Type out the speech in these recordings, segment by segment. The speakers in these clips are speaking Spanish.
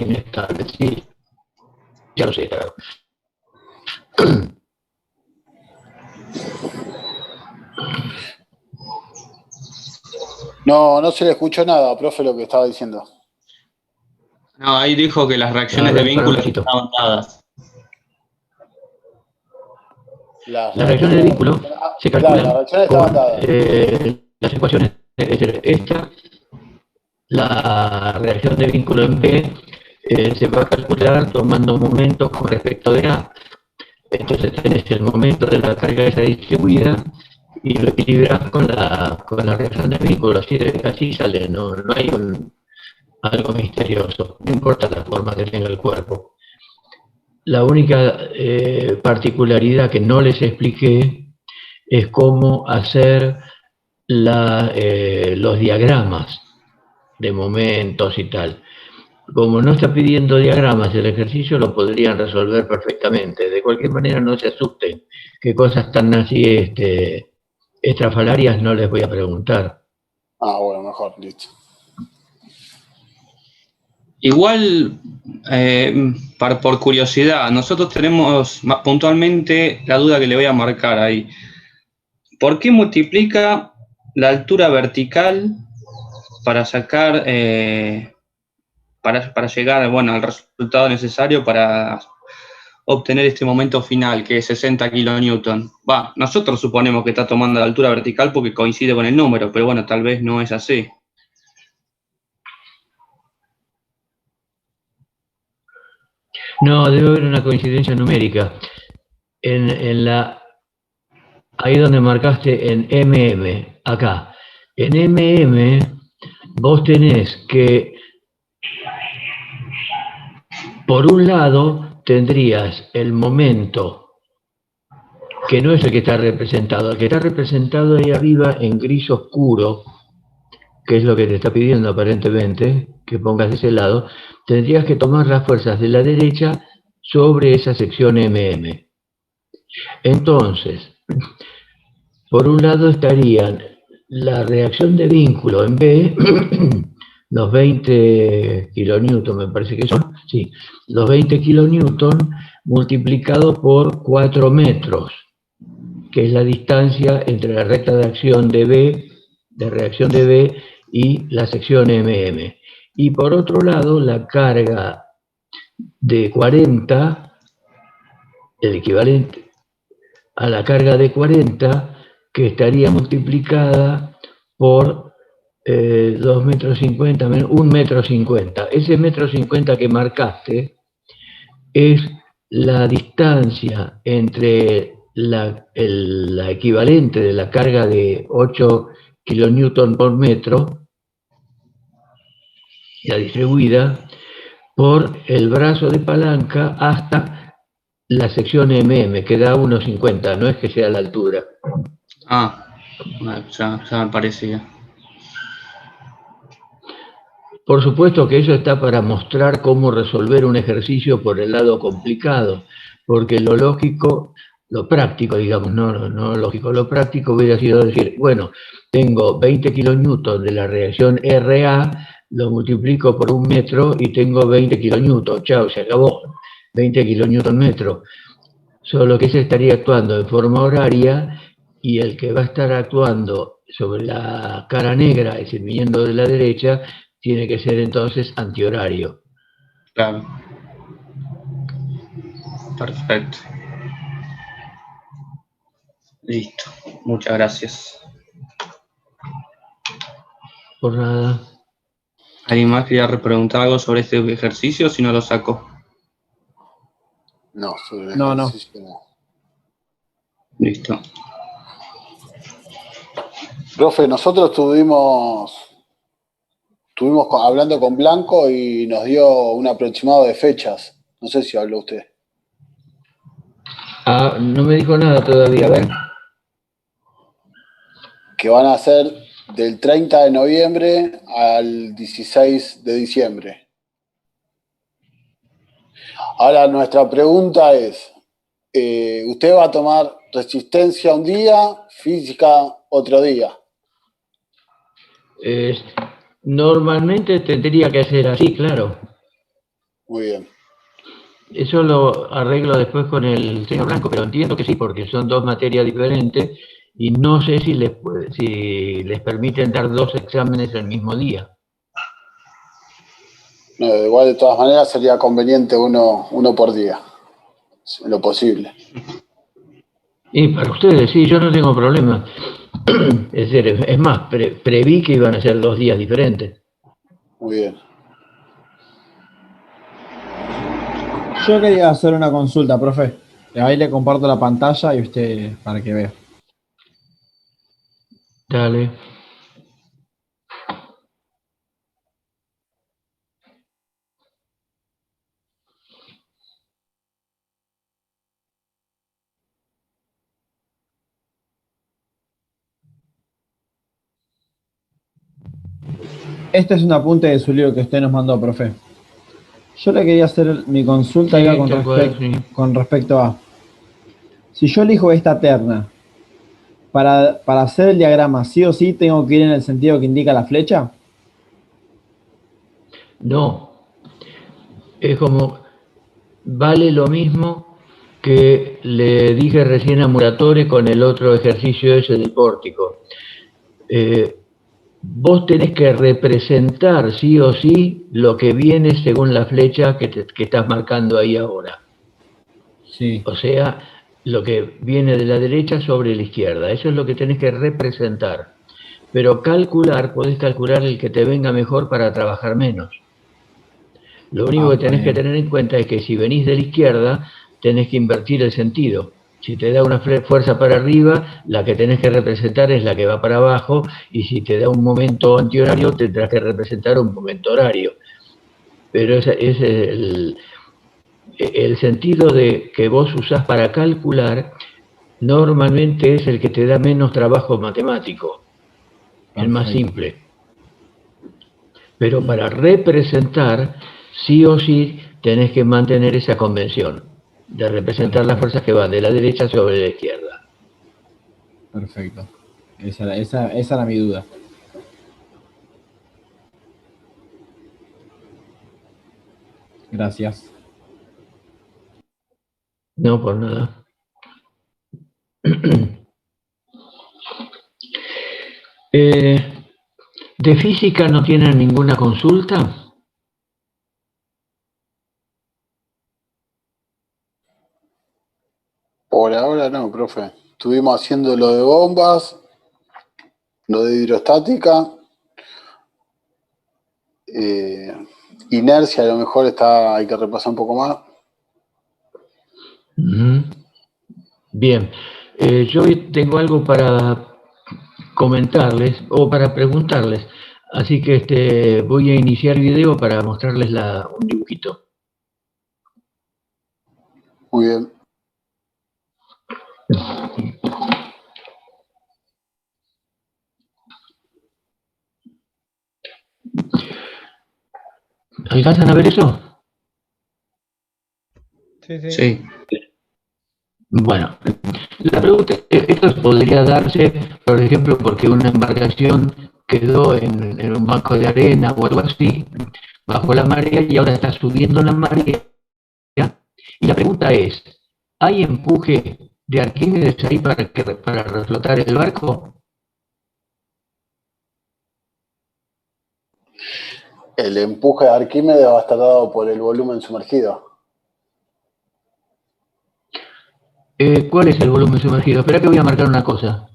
inestable, sí, ya lo sé, claro. No se le escuchó nada, profe, lo que estaba diciendo. No, ahí dijo que las reacciones de vínculo estaban dadas. Las reacciones de vínculo se calculan con las ecuaciones. Es decir, la reacción de vínculo en B se va a calcular tomando momentos con respecto de A. Entonces tenés el momento de la carga esa distribuida y lo equilibras con la reacción de vínculo. Así sale, no hay algo misterioso, no importa la forma que tenga el cuerpo. La única particularidad que no les expliqué es cómo hacer los diagramas de momentos y tal. Como no está pidiendo diagramas el ejercicio, lo podrían resolver perfectamente. De cualquier manera, no se asusten, que cosas tan así estrafalarias no les voy a preguntar. Ah, bueno, mejor, listo. Igual, por curiosidad, nosotros tenemos puntualmente la duda que le voy a marcar ahí. ¿Por qué multiplica la altura vertical para sacar, para llegar, bueno, al resultado necesario para obtener este momento final, que es 60 kilonewton? Nosotros suponemos que está tomando la altura vertical porque coincide con el número, pero bueno, tal vez no es así. No, debe haber una coincidencia numérica. Ahí donde marcaste en MM, acá. En MM vos tenés que, por un lado, tendrías el momento, que no es el que está representado. El que está representado ahí arriba en gris oscuro, que es lo que te está pidiendo aparentemente, que pongas de ese lado, tendrías que tomar las fuerzas de la derecha sobre esa sección MM. Entonces, por un lado estarían la reacción de vínculo en B, los 20 kilonewton me parece que son, sí, los 20 kilonewton multiplicado por 4 metros, que es la distancia entre la recta de acción de B, de reacción de B, y la sección MM. Y por otro lado, la carga de 40, el equivalente a la carga de 40, que estaría multiplicada por 2 metros 50, 1 metro 50. Ese metro 50 que marcaste es la distancia entre la equivalente de la carga de 8 kilonewton por metro, ya distribuida, por el brazo de palanca hasta la sección MM, que da 1,50, no es que sea la altura. Ya me parecía. Por supuesto que eso está para mostrar cómo resolver un ejercicio por el lado complicado, porque lo lógico, lo práctico, digamos, no lógico, lo práctico hubiera sido decir, bueno, tengo 20 kilonewton de la reacción RA, lo multiplico por 1 metro y tengo 20 kilonewton, chao, se acabó, 20 kilonewton metro. Solo que se estaría actuando en forma horaria y el que va a estar actuando sobre la cara negra, es decir, viniendo de la derecha, tiene que ser entonces antihorario. Claro. Perfecto. Listo. Muchas gracias. Por nada. ¿Alguien más quería preguntar algo sobre este ejercicio o si no lo saco? No, sobre el ejercicio no. Listo. Profe, nosotros estuvimos hablando con Blanco y nos dio un aproximado de fechas. No sé si habló usted. No me dijo nada todavía, a ver. Que van a ser del 30 de noviembre al 16 de diciembre. Ahora, nuestra pregunta es, ¿usted va a tomar resistencia un día, física otro día? Normalmente tendría que ser así, claro. Muy bien. Eso lo arreglo después con el señor Blanco, pero entiendo que sí, porque son dos materias diferentes y no sé si les permiten dar dos exámenes el mismo día. No, igual de todas maneras sería conveniente uno por día, en lo posible. Y para ustedes, sí, yo no tengo problema. Es decir, es más, preví que iban a ser 2 días diferentes. Muy bien. Yo quería hacer una consulta, profe. Ahí le comparto la pantalla y usted para que vea. Dale. Este es un apunte de su libro que usted nos mandó, profe. Yo le quería hacer mi consulta Sí, iba tal cual, sí. con respecto a, si yo elijo esta terna, para hacer el diagrama, sí o sí tengo que ir en el sentido que indica la flecha. No, es como, vale lo mismo que le dije recién a Muratore con el otro ejercicio ese del pórtico. Vos tenés que representar sí o sí lo que viene según la flecha que estás marcando ahí ahora. Sí. O sea, lo que viene de la derecha sobre la izquierda. Eso es lo que tenés que representar. Pero podés calcular el que te venga mejor para trabajar menos. Lo único que Está tenés que bien. tener en cuenta es que si venís de la izquierda, tenés que invertir el sentido. Si te da una fuerza para arriba, la que tenés que representar es la que va para abajo, y si te da un momento antihorario, tendrás que representar un momento horario. Pero ese es el sentido de que vos usás para calcular, normalmente es el que te da menos trabajo matemático, el más Perfecto. simple. Pero para representar, sí o sí, tenés que mantener esa convención de representar las fuerzas que van de la derecha sobre la izquierda. Perfecto. Esa era mi duda. Gracias. No, por nada. ¿De física no tienen ninguna consulta? Por ahora no, profe. Estuvimos haciendo lo de bombas, lo de hidrostática. Inercia a lo mejor hay que repasar un poco más. Bien. Yo tengo algo para comentarles o para preguntarles. Así que voy a iniciar video para mostrarles un dibujito. Muy bien. ¿Alcanzan a ver eso? Sí. Bueno, la pregunta es, esto podría darse, por ejemplo, porque una embarcación quedó en un banco de arena o algo así, bajo la marea y ahora está subiendo la marea. Y la pregunta es, ¿hay empuje de Arquímedes ahí para reflotar el barco? El empuje de Arquímedes va a estar dado por el volumen sumergido. ¿Cuál es el volumen sumergido? Espera que voy a marcar una cosa.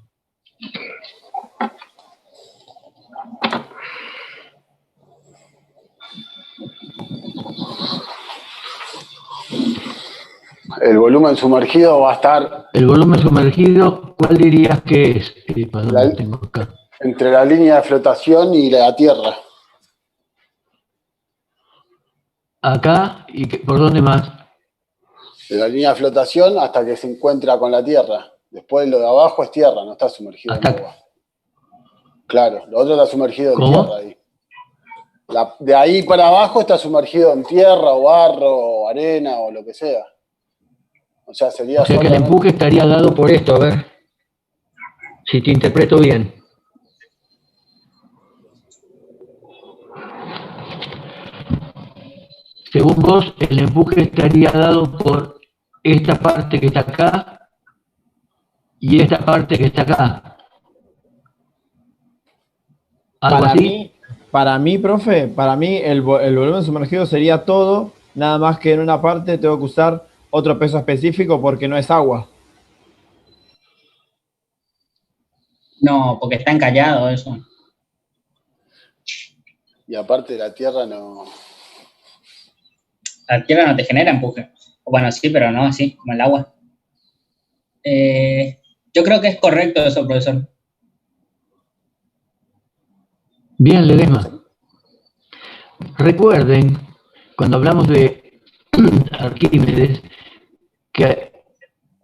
El volumen sumergido va a estar El volumen sumergido, ¿cuál dirías que es? ¿Para dónde lo tengo acá? entre la línea de flotación y la Tierra. Acá, ¿por dónde más? De la línea de flotación hasta que se encuentra con la Tierra. Después lo de abajo es tierra, no está sumergido en agua. Claro, lo otro está sumergido en tierra ahí. De ahí para abajo está sumergido en tierra o barro o arena o lo que sea. O sea, sería O sea que el empuje estaría dado por esto, a ver si te interpreto bien. según vos, el empuje estaría dado por esta parte que está acá y esta parte que está acá. ¿Algo así? Para mí, profe, para mí el volumen sumergido sería todo, nada más que en una parte tengo que usar otro peso específico porque no es agua. No, porque está encallado eso. Y aparte la tierra no... La tierra no te genera empuje. Bueno, sí, pero no así, como el agua. Yo creo que es correcto eso, profesor. Bien, Ledesma. Recuerden, cuando hablamos de Arquímedes, que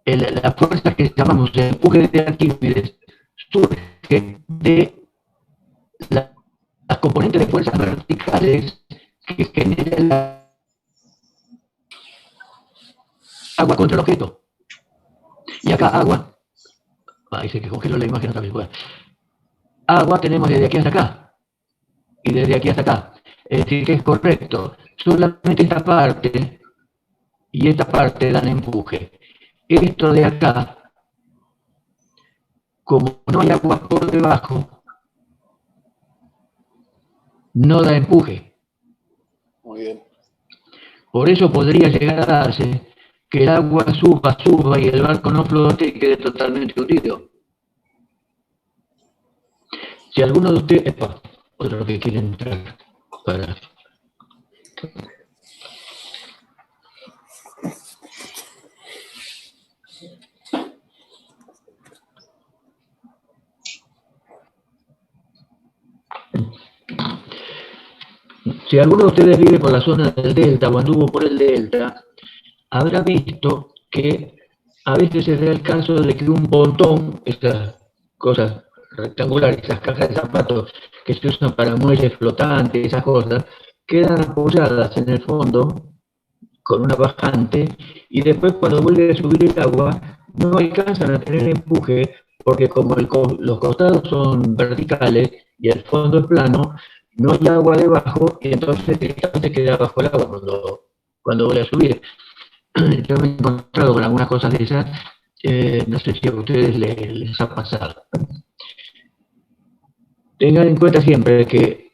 la fuerza que llamamos el empuje de Arquímedes surge de las componentes de fuerzas verticales que genera el agua contra el objeto. Y acá agua, ahí se que congeló la imagen otra vez. Bueno. Agua tenemos desde aquí hasta acá, y desde aquí hasta acá. Es decir, que es correcto. Solamente esta parte y esta parte dan empuje. Esto de acá, como no hay agua por debajo, no da empuje. Muy bien. Por eso podría llegar a darse que el agua suba y el barco no flote y quede totalmente hundido. Si alguno de ustedes, otro que quiere entrar para... Si alguno de ustedes vive por la zona del delta o anduvo por el delta, habrá visto que a veces se da el caso de que un pontón, estas cosas rectangulares, esas cajas de zapatos que se usan para muelles flotantes, esas cosas, quedan apoyadas en el fondo con una bajante y después cuando vuelve a subir el agua no alcanzan a tener empuje porque como los costados son verticales y el fondo es plano, no hay agua debajo y entonces directamente queda bajo el agua cuando vuelve a subir. Yo me he encontrado con algunas cosas de esas, no sé si a ustedes les ha pasado. Tengan en cuenta siempre que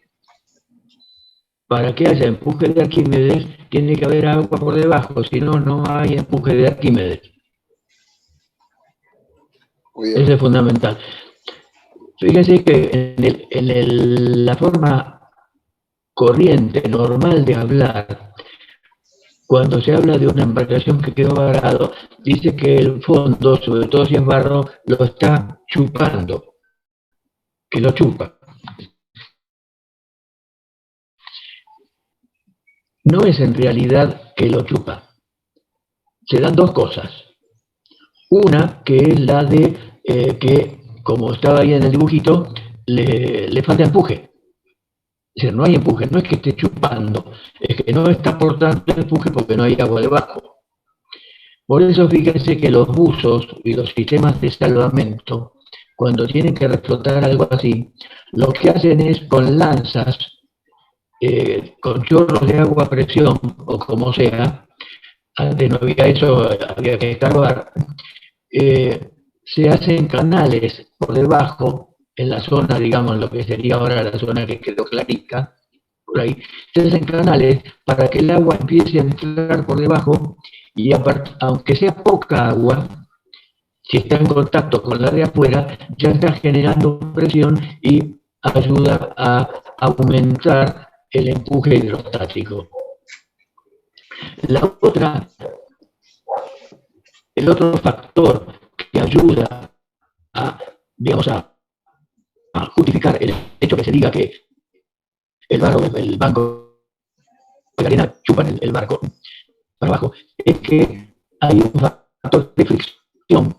para que haya empuje de Arquímedes tiene que haber agua por debajo, si no, no hay empuje de Arquímedes. Eso es fundamental. Fíjense que la forma corriente, normal de hablar, cuando se habla de una embarcación que quedó varado, dice que el fondo, sobre todo si es barro, lo está chupando, que lo chupa. No es en realidad que lo chupa. Se dan dos cosas. Una, que es la de que, como estaba ahí en el dibujito, le falta empuje. Es decir, no hay empuje, no es que esté chupando, es que no está aportando empuje porque no hay agua debajo. Por eso fíjense que los buzos y los sistemas de salvamento, cuando tienen que reflotar algo así, lo que hacen es con lanzas, con chorros de agua a presión, o como sea, antes no había eso, había que escarbar, se hacen canales por debajo, en la zona, digamos, lo que sería ahora la zona que quedó clarita, por ahí, se hacen canales para que el agua empiece a entrar por debajo y aunque sea poca agua, si está en contacto con la de afuera, ya está generando presión y ayuda a aumentar el empuje hidrostático. El otro factor que ayuda a, digamos, a justificar el hecho que se diga que el banco de la arena chupan el barco para abajo, es que hay un factor de fricción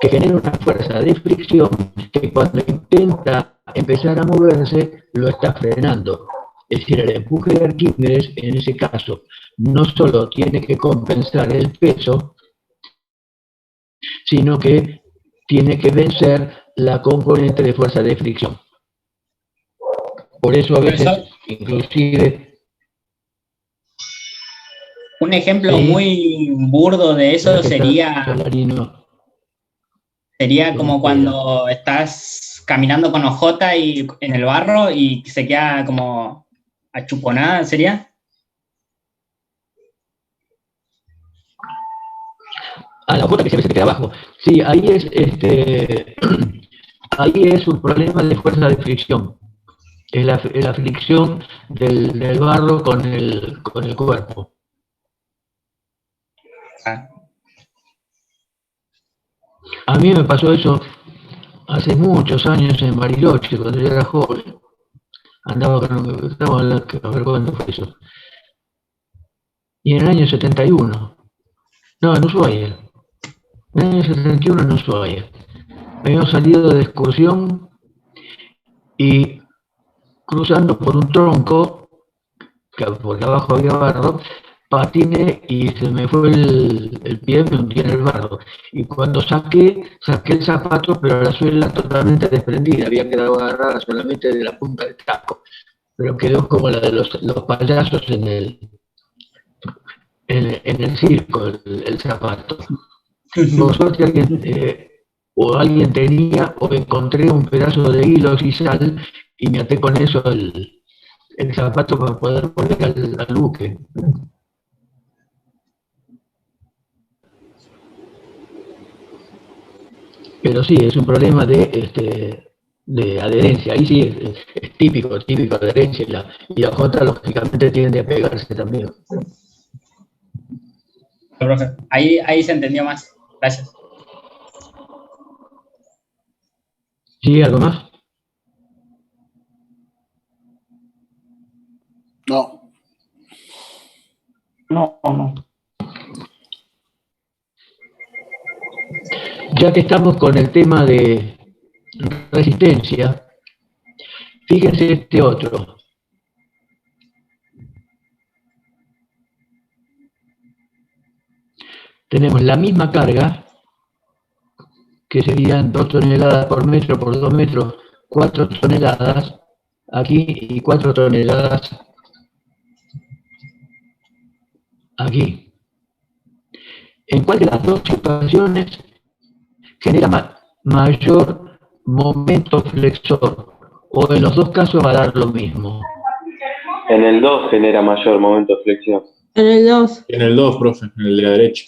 que genera una fuerza de fricción que cuando intenta empezar a moverse lo está frenando. Es decir, el empuje de Arquímedes en ese caso no solo tiene que compensar el peso, sino que tiene que vencer la componente de fuerza de fricción. Por eso a veces, inclusive... Un ejemplo Sí. muy burdo de eso sería como cuando estás caminando con hojota y en el barro y se queda como achuponada, ¿sería? A la hojota que se queda abajo. Sí, ahí es ahí es un problema de fuerza de fricción. Es la fricción del barro con el cuerpo. A mí me pasó eso hace muchos años en Bariloche, cuando yo era joven. Estaba a ver cuándo fue eso. Y en el año 71, no, en Ushuaia. En el año 71 en Ushuaia. Habíamos salido de excursión y cruzando por un tronco, porque abajo había barro, patiné y se me fue el pie, me hundí en el barro. Y cuando saqué el zapato, pero la suela totalmente desprendida, había quedado agarrada solamente de la punta del taco. Pero quedó como la de los payasos en el circo, el zapato. Por suerte alguien tenía o encontré un pedazo de hilo y sal y me até con eso el zapato para poder volver al buque. Pero sí, es un problema de adherencia. Ahí sí es típico de adherencia y la J lógicamente tiende a pegarse también. Profe, ahí se entendió más. Gracias. ¿Sí? ¿Algo más? No. No. Ya que estamos con el tema de resistencia, fíjense este otro. Tenemos la misma carga, que serían 2 toneladas por metro por 2 metros, 4 toneladas aquí y 4 toneladas aquí. ¿En cuál de las dos situaciones genera mayor momento flexor? ¿O en los dos casos va a dar lo mismo? En el 2 genera mayor momento de flexión. En el 2. En el 2, profe, en el de la derecha.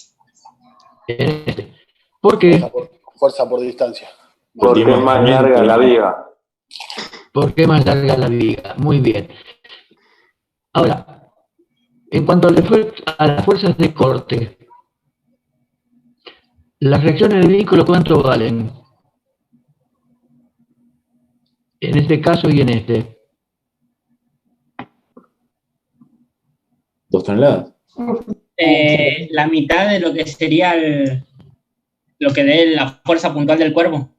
¿Por qué? Fuerza por distancia. Porque es más larga la viga. ¿Por qué más larga la viga? Muy bien. Ahora, en cuanto a las fuerzas de corte, las reacciones de vínculo, ¿cuánto valen? En este caso y en este. 2 toneladas. La mitad de lo que sería lo que dé la fuerza puntual del cuerpo.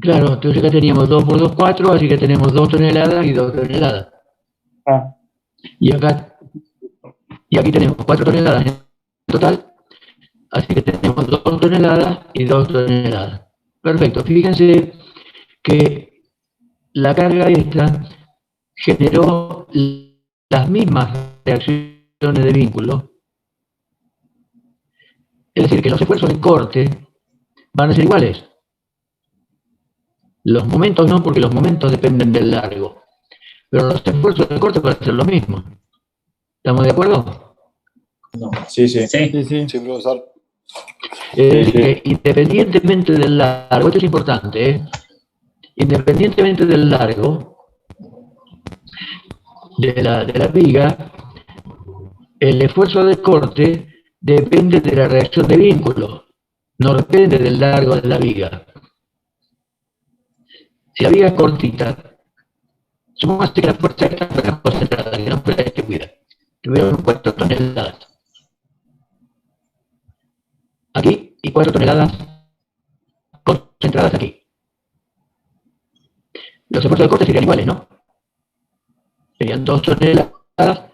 Claro, entonces acá teníamos 2 por 2, 4, así que tenemos 2 toneladas y 2 toneladas. Y aquí tenemos 4 toneladas en total, así que tenemos 2 toneladas y 2 toneladas. Perfecto, fíjense que la carga esta generó las mismas reacciones de vínculo. Es decir, que los esfuerzos de corte van a ser iguales. Los momentos no, porque los momentos dependen del largo. Pero los esfuerzos de corte van a ser los mismos. ¿Estamos de acuerdo? No. Sí. Sí, profesor. Independientemente del largo, esto es importante, independientemente del largo de la viga, el esfuerzo de corte depende de la reacción de vínculo, no depende del largo de la viga. Si la viga es cortita, supongamos que la fuerza está concentrada, que no fuera distribuida, tuvieron 4 toneladas. Aquí y 4 toneladas concentradas aquí. Los esfuerzos de corte serían iguales, ¿no? Serían 2 toneladas,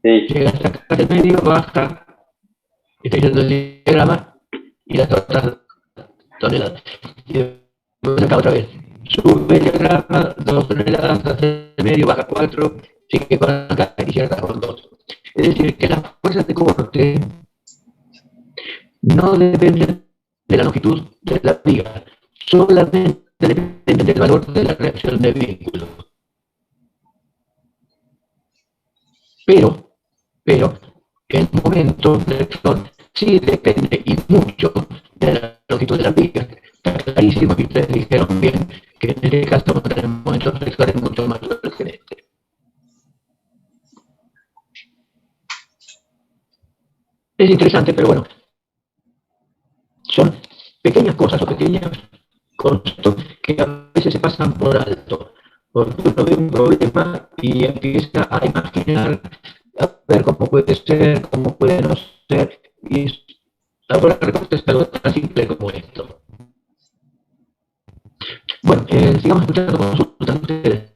Sí. llega hasta acá del medio, baja, está diciendo el diagrama, y las otras toneladas. Y después acá otra vez. Sube el diagrama, 2 toneladas, hasta el medio, baja 4, sigue con acá y cierra con 2. Es decir, que las fuerzas de corte no dependen de la longitud de la viga, solamente dependen del valor de la reacción de vínculo. Pero el momento de acción sí depende y mucho de la longitud de la viga. Está clarísimo que ustedes dijeron bien que en este caso el momento flexor es mucho mayor que en este. Es interesante, pero bueno, son pequeñas cosas o pequeños conceptos que a veces se pasan por alto, porque uno ve un problema y empieza a imaginar, a ver cómo puede ser, cómo puede no ser, y ahora la respuesta es algo tan simple como esto. Bueno, sigamos escuchando consultas de ustedes.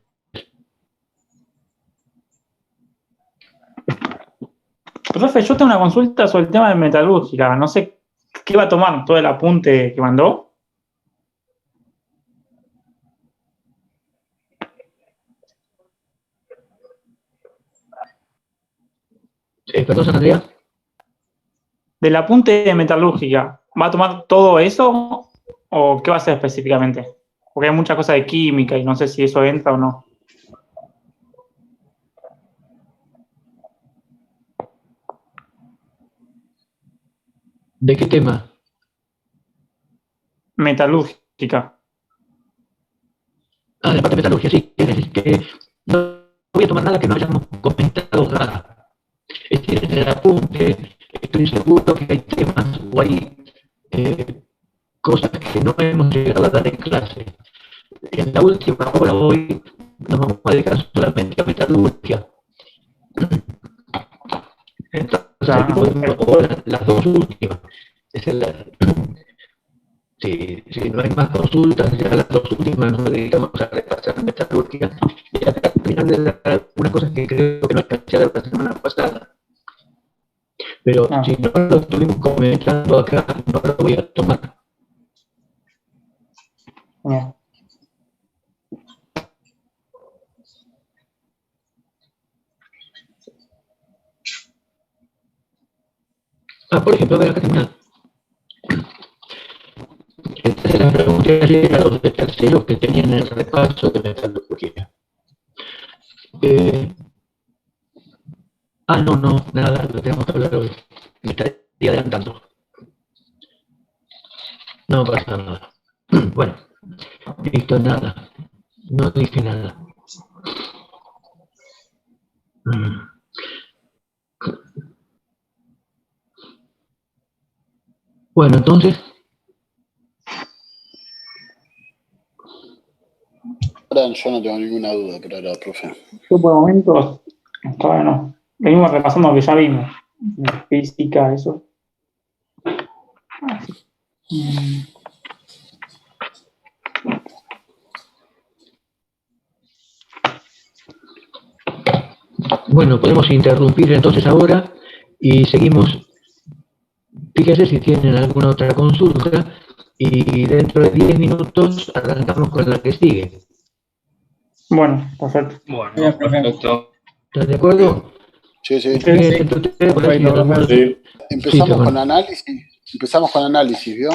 Profe, yo tengo una consulta sobre el tema de metalúrgica. No sé qué va a tomar todo el apunte que mandó. Perdón, Andrea. Del apunte de metalúrgica, ¿va a tomar todo eso o qué va a hacer específicamente? Porque hay muchas cosas de química y no sé si eso entra o no. ¿De qué tema? Metalúrgica. Ah, de la parte de metalurgia, sí. Es que no voy a tomar nada que no hayamos comentado nada. Es decir, en el apunte estoy seguro que hay temas o hay cosas que no hemos llegado a dar en clase. En la última hora hoy nos vamos a dedicar solamente a metalurgia. Entonces, las dos últimas. Si no hay más consultas, ya las dos últimas nos dedicamos a repasar metalurgia y a terminar de dar unas cosas que creo que no alcancé a dar la semana pasada. Pero si no lo estuvimos comentando acá, no lo voy a tomar. Por ejemplo, a ver, acá tengo una. Esta es la pregunta a los de tercero que tenían el repaso de metalurgia. No, nada, lo tenemos que hablar hoy. Me estaría adelantando. No pasa nada. Bueno, listo, nada. No dije nada. Bueno, entonces. Yo no tengo ninguna duda por ahora, profe. Yo por momentos, todavía no. Venimos repasando lo que ya vimos. Física, eso. Bueno, podemos interrumpir entonces ahora y seguimos. Fíjense si tienen alguna otra consulta y dentro de 10 minutos arrancamos con la que sigue. Bueno, perfecto. Bueno, perfecto. ¿Estás de acuerdo? Sí. Empezamos con análisis, ¿vio?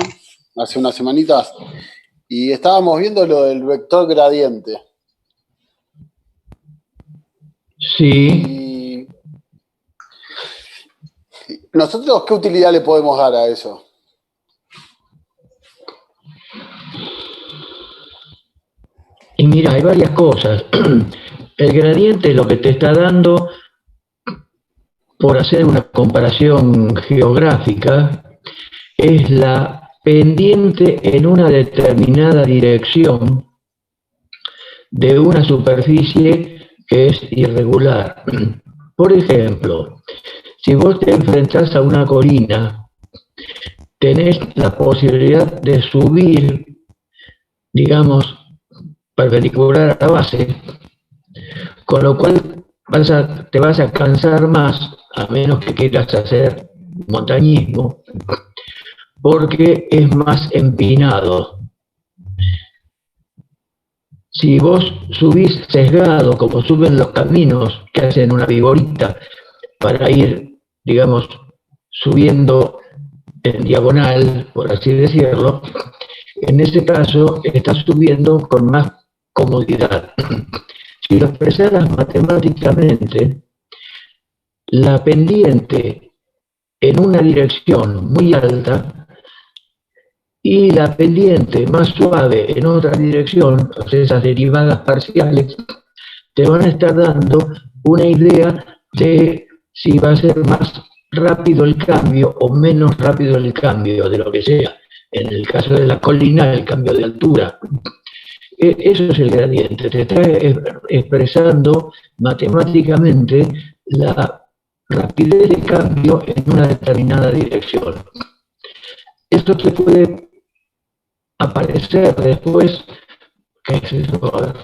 Hace unas semanitas. Y estábamos viendo lo del vector gradiente. Sí. Y ¿nosotros qué utilidad le podemos dar a eso? Y mira, hay varias cosas. El gradiente lo que te está dando, por hacer una comparación geográfica, es la pendiente en una determinada dirección de una superficie que es irregular. Por ejemplo, si vos te enfrentás a una colina, tenés la posibilidad de subir, digamos, perpendicular a la base, con lo cual te vas a cansar más, a menos que quieras hacer montañismo, porque es más empinado. Si vos subís sesgado, como suben los caminos que hacen una vigorita, para ir, digamos, subiendo en diagonal, por así decirlo, en ese caso está subiendo con más comodidad. Si lo expresaras matemáticamente, la pendiente en una dirección muy alta y la pendiente más suave en otra dirección, o sea, esas derivadas parciales, te van a estar dando una idea de si va a ser más rápido el cambio o menos rápido el cambio, de lo que sea. En el caso de la colina, el cambio de altura. Eso es el gradiente, te está expresando matemáticamente la rapidez de cambio en una determinada dirección. Esto te puede aparecer después, ¿qué es eso? A ver.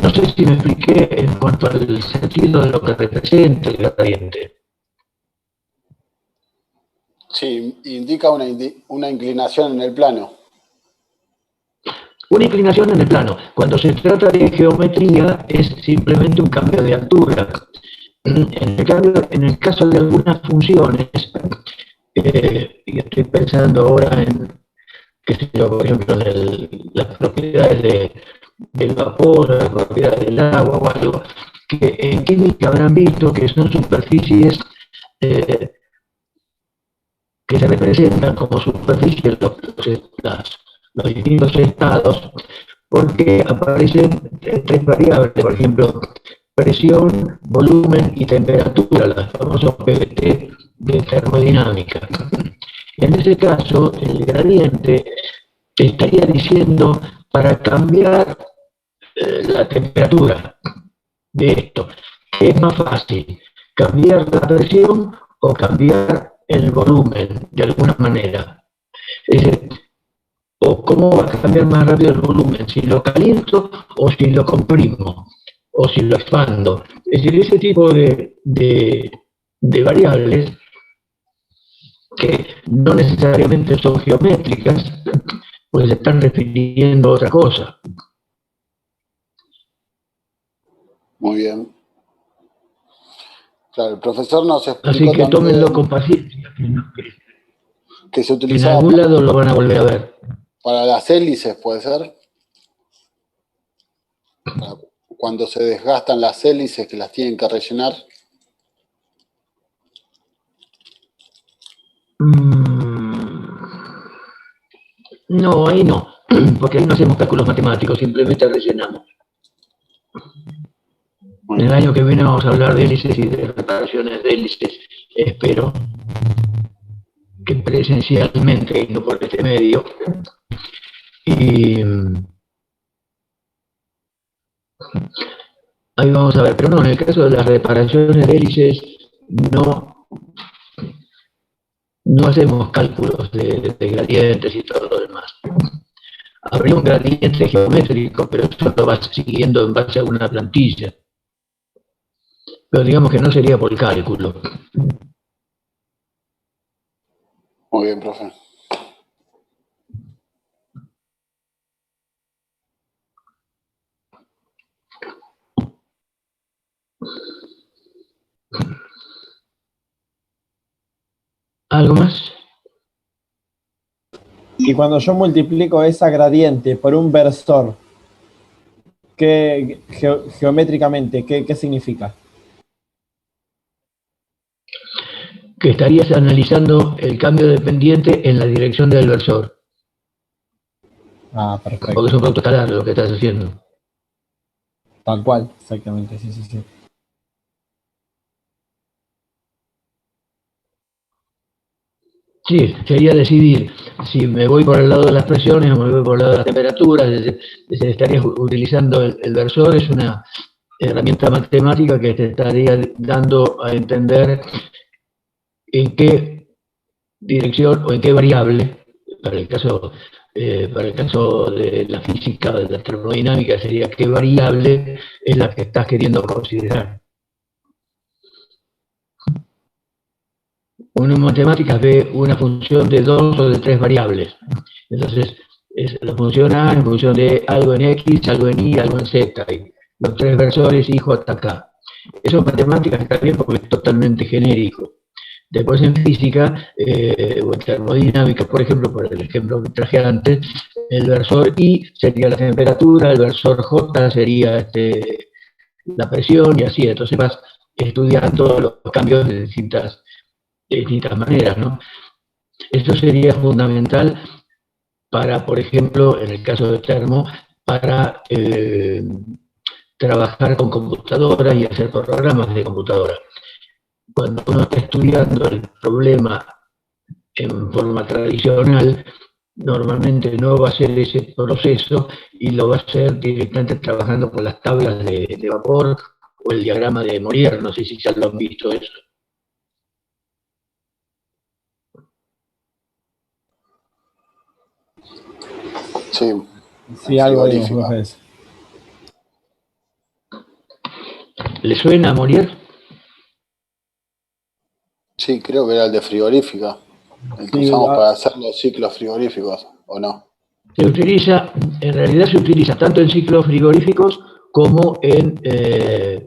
No sé si me expliqué en cuanto al sentido de lo que representa el gradiente. Sí, indica una inclinación en el plano. Una inclinación en el plano. Cuando se trata de geometría es simplemente un cambio de altura. En el caso de algunas funciones, y estoy pensando ahora en, qué sé yo, por ejemplo, en las propiedades del vapor, las propiedades del agua o algo, que en química habrán visto que son superficies que se representan como superficies los distintos estados, porque aparecen tres variables, por ejemplo, presión, volumen y temperatura, los famosos PVT de termodinámica. En ese caso, el gradiente estaría diciendo para cambiar la temperatura de esto, ¿qué es más fácil? ¿Cambiar la presión o cambiar el volumen de alguna manera? Es decir, o cómo va a cambiar más rápido el volumen, si lo caliento o si lo comprimo, o si lo expando. Es decir, ese tipo de variables que no necesariamente son geométricas, pues se están refiriendo a otra cosa. Muy bien. Claro, el profesor nos explicó. Así que tómenlo con paciencia, que se en utilizaba algún lado lo van a volver a ver. para las hélices, ¿puede ser? Cuando se desgastan las hélices que las tienen que rellenar. No, ahí no, porque ahí no hacemos cálculos matemáticos, simplemente rellenamos. En el año que viene vamos a hablar de hélices y de reparaciones de hélices, espero que presencialmente y no por este medio. Y ahí vamos a ver, pero no, en el caso de las reparaciones de hélices no hacemos cálculos de gradientes y todo lo demás. Habría un gradiente geométrico, pero eso lo vas siguiendo en base a una plantilla. Pero digamos que no sería por cálculo. Muy bien, profe. ¿Algo más? Y cuando yo multiplico esa gradiente por un versor, geométricamente, ¿qué significa? Que estarías analizando el cambio de pendiente en la dirección del versor. Ah, perfecto. Porque es un producto escalar lo que estás haciendo. Tal cual, exactamente, sí. Sí, sería decidir si me voy por el lado de las presiones o me voy por el lado de las temperaturas. Estarías utilizando el versor, es una herramienta matemática que te estaría dando a entender en qué dirección o en qué variable, para el caso de la física, de la termodinámica, sería qué variable es la que estás queriendo considerar. Uno en matemáticas ve una función de 2 o de 3 variables. Entonces, es la función A en función de algo en X, algo en Y, algo en Z. Y los 3 versores, y J, K. Eso en matemáticas está bien porque es totalmente genérico. Después en física o en termodinámica, por ejemplo, por el ejemplo que traje antes, el versor I sería la temperatura, el versor J sería la presión y así. Entonces vas estudiando los cambios de distintas maneras, ¿no? Eso sería fundamental para, por ejemplo, en el caso de Termo, para trabajar con computadoras y hacer programas de computadora. Cuando uno está estudiando el problema en forma tradicional, normalmente no va a hacer ese proceso y lo va a hacer directamente trabajando con las tablas de vapor o el diagrama de Morier. No sé si ya lo han visto eso. Sí, Sí, algo digo, profe. ¿Le suena a Morier? Sí, creo que era el de frigorífica, el que Sí, usamos para hacer los ciclos frigoríficos, ¿o no? Se utiliza, en realidad se utiliza tanto en ciclos frigoríficos como en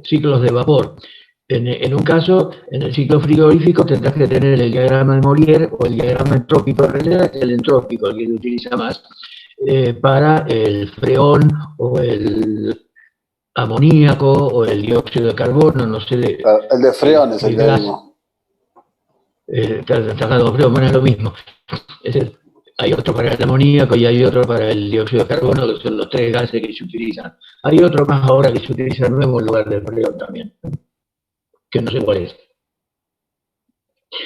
ciclos de vapor. En un caso, en el ciclo frigorífico tendrás que tener el diagrama de Molière o el diagrama entrópico, en realidad es el entrópico el que se utiliza más, para el freón o el amoníaco o el dióxido de carbono, no sé. El de freón es el que vimos. Bueno, es lo mismo. Hay otro para el amoníaco y hay otro para el dióxido de carbono, que son los 3 gases que se utilizan. Hay otro más ahora que se utiliza nuevo en lugar del freón también, que no sé cuál es.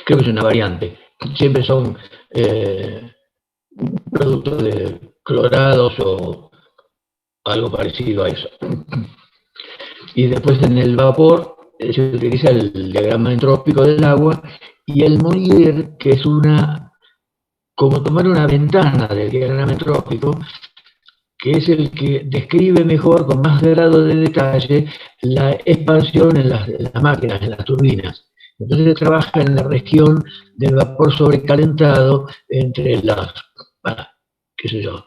Creo que es una variante. Siempre son productos de clorados o algo parecido a eso. Y después en el vapor se utiliza el diagrama entrópico del agua y el Molière, que es como tomar una ventana del diagrama entrópico, que es el que describe mejor, con más grado de detalle, la expansión en las máquinas, en las turbinas. Entonces se trabaja en la región del vapor sobrecalentado entre qué sé yo,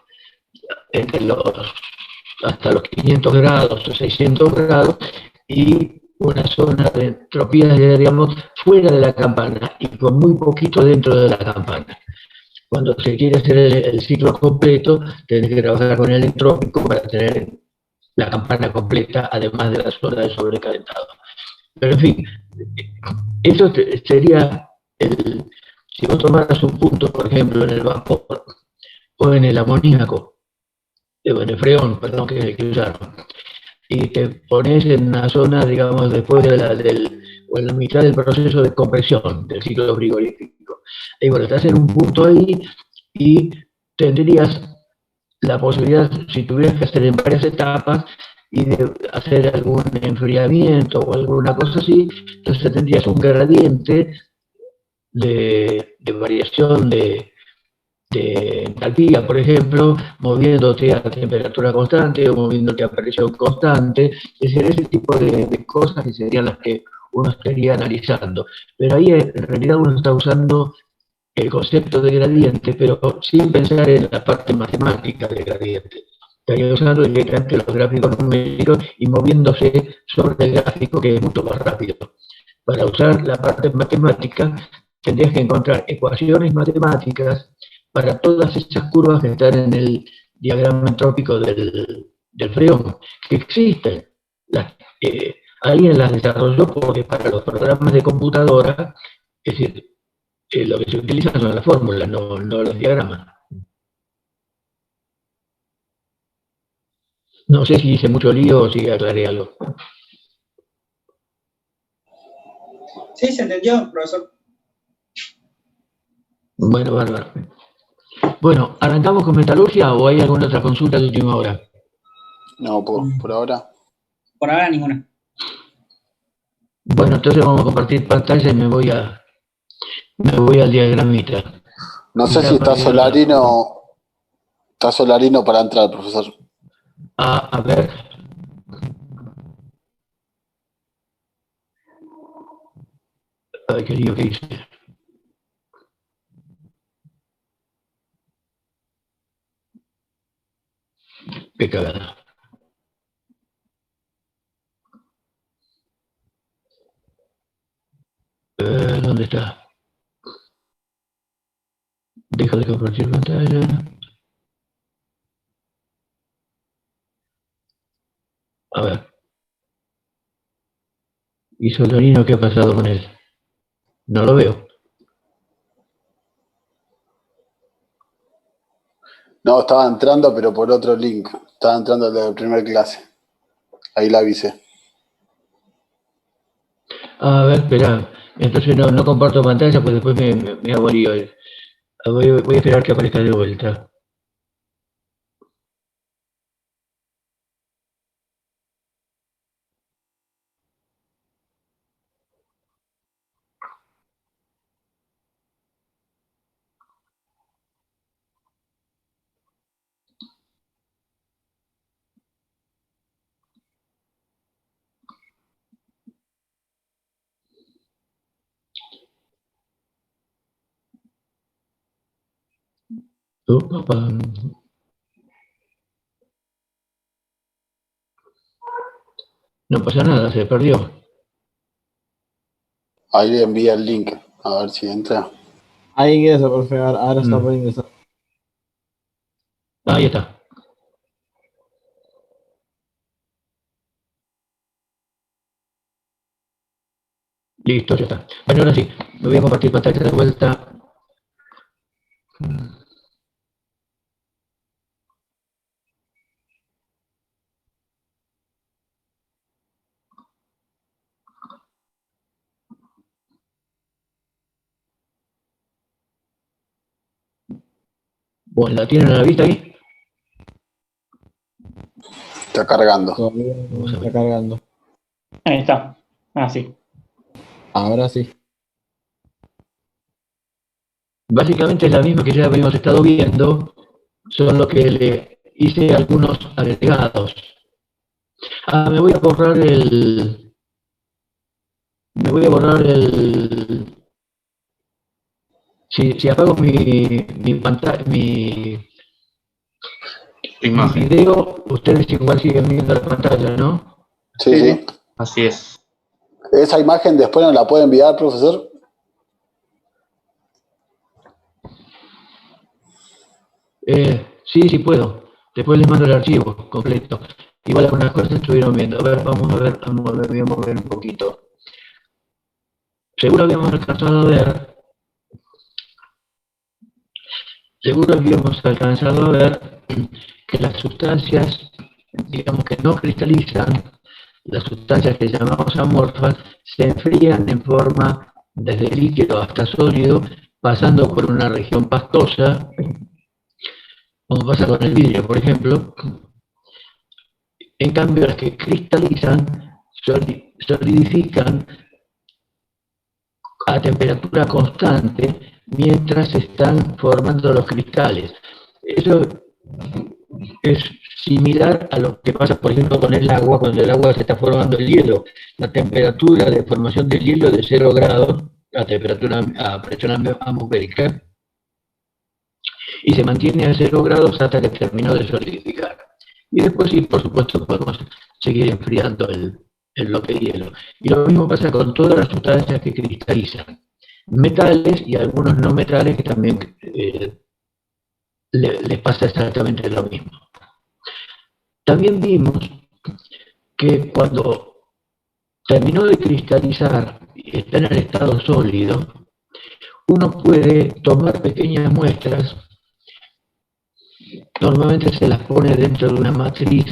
hasta los 500 grados o 600 grados y una zona de entropía, digamos, fuera de la campana y con muy poquito dentro de la campana. Cuando se quiere hacer el ciclo completo, tenés que trabajar con el entrópico para tener la campana completa, además de la zona de sobrecalentado. Pero en fin, eso sería si vos tomaras un punto, por ejemplo, en el vapor o en el amoníaco, en el freón, perdón, que usaron, y te pones en una zona, digamos, después o en la mitad del proceso de compresión del ciclo frigorífico. Y bueno, estás en un punto ahí y tendrías la posibilidad, si tuvieras que hacer en varias etapas y de hacer algún enfriamiento o alguna cosa así, entonces tendrías un gradiente de variación de entalpía, por ejemplo, moviéndote a temperatura constante o moviéndote a presión constante, es decir, ese tipo de cosas que serían las que uno estaría analizando. Pero ahí en realidad uno está usando el concepto de gradiente, pero sin pensar en la parte matemática del gradiente. Estaría usando directamente los gráficos numéricos y moviéndose sobre el gráfico, que es mucho más rápido. Para usar la parte matemática, tendrías que encontrar ecuaciones matemáticas para todas esas curvas que están en el diagrama entrópico del freón, que existen. Alguien las desarrolló porque para los programas de computadora, es decir, lo que se utiliza son las fórmulas, no los diagramas. No sé si hice mucho lío o si aclaré algo. Sí, se entendió, profesor. Bueno, bárbaro. Bueno, ¿arrancamos con metalurgia o hay alguna otra consulta de última hora? No, por ahora. Por ahora ninguna. Bueno, entonces vamos a compartir pantalla y me voy al diagramita. No sé si está Solarino. Está Solarino para entrar, profesor. A ver. Ay, qué lío que hice. Qué cagada. ¿Dónde está? Deja de compartir pantalla. A ver. ¿Y Solanino qué ha pasado con él? No lo veo. No, estaba entrando, pero por otro link. Estaba entrando desde la primera clase. Ahí la avisé. A ver, espera. Entonces no comparto pantalla, pues después me hago lío. Voy a esperar que aparezca de vuelta. Opa. No pasa nada, se perdió. Ahí le envía el link. A ver si entra. Ahí ingresa, profe. Ahora está por ingresar. Ahí está. Listo, ya está. Bueno, ahora sí, me voy a compartir pantalla de vuelta. Bueno, ¿la tienen a la vista ahí? Está cargando. Todavía no está cargando. Ahí está. Ah, sí. Ahora sí. Básicamente es la misma que ya habíamos estado viendo, solo que le hice algunos agregados. Me voy a borrar el... Si apago mi pantalla, mi Imagen. video, ustedes igual siguen viendo la pantalla, ¿no? Sí, sí. Así es. ¿Esa imagen después nos la puede enviar, profesor? Sí puedo. Después les mando el archivo completo. Igual algunas cosas estuvieron viendo. A ver, vamos a ver, voy a mover un poquito. Seguro habíamos alcanzado a ver que las sustancias, digamos que no cristalizan, las sustancias que llamamos amorfas, se enfrían en forma desde líquido hasta sólido, pasando por una región pastosa, como pasa con el vidrio, por ejemplo. En cambio, las que cristalizan, solidifican a temperatura constante mientras se están formando los cristales. Eso es similar a lo que pasa, por ejemplo, con el agua, cuando el agua se está formando el hielo. La temperatura de formación del hielo es de 0 grados a presión atmosférica y se mantiene a 0 grados hasta que terminó de solidificar. Y después sí, por supuesto, podemos seguir enfriando el bloque de hielo. Y lo mismo pasa con todas las sustancias que cristalizan. Metales y algunos no metales que también les pasa exactamente lo mismo. También vimos que cuando terminó de cristalizar y está en el estado sólido, uno puede tomar pequeñas muestras. Normalmente se las pone dentro de una matriz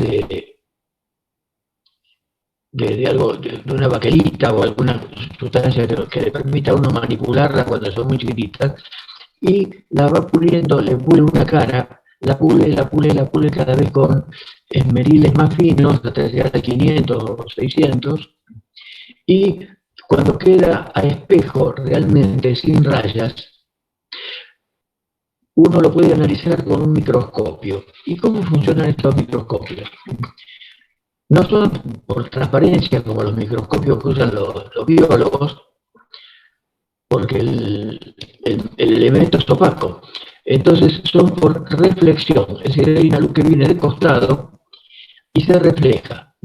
de algo, de una baquelita o alguna sustancia que le permita a uno manipularla cuando son muy chiquititas, y la va puliendo, le pule una cara, la pule cada vez con esmeriles más finos, hasta llegar a 500 o 600, y cuando queda a espejo realmente sin rayas, uno lo puede analizar con un microscopio. ¿Y cómo funcionan estos microscopios? No son por transparencia como los microscopios que usan los biólogos, porque el elemento es opaco. Entonces son por reflexión, es decir, hay una luz que viene de costado y se refleja.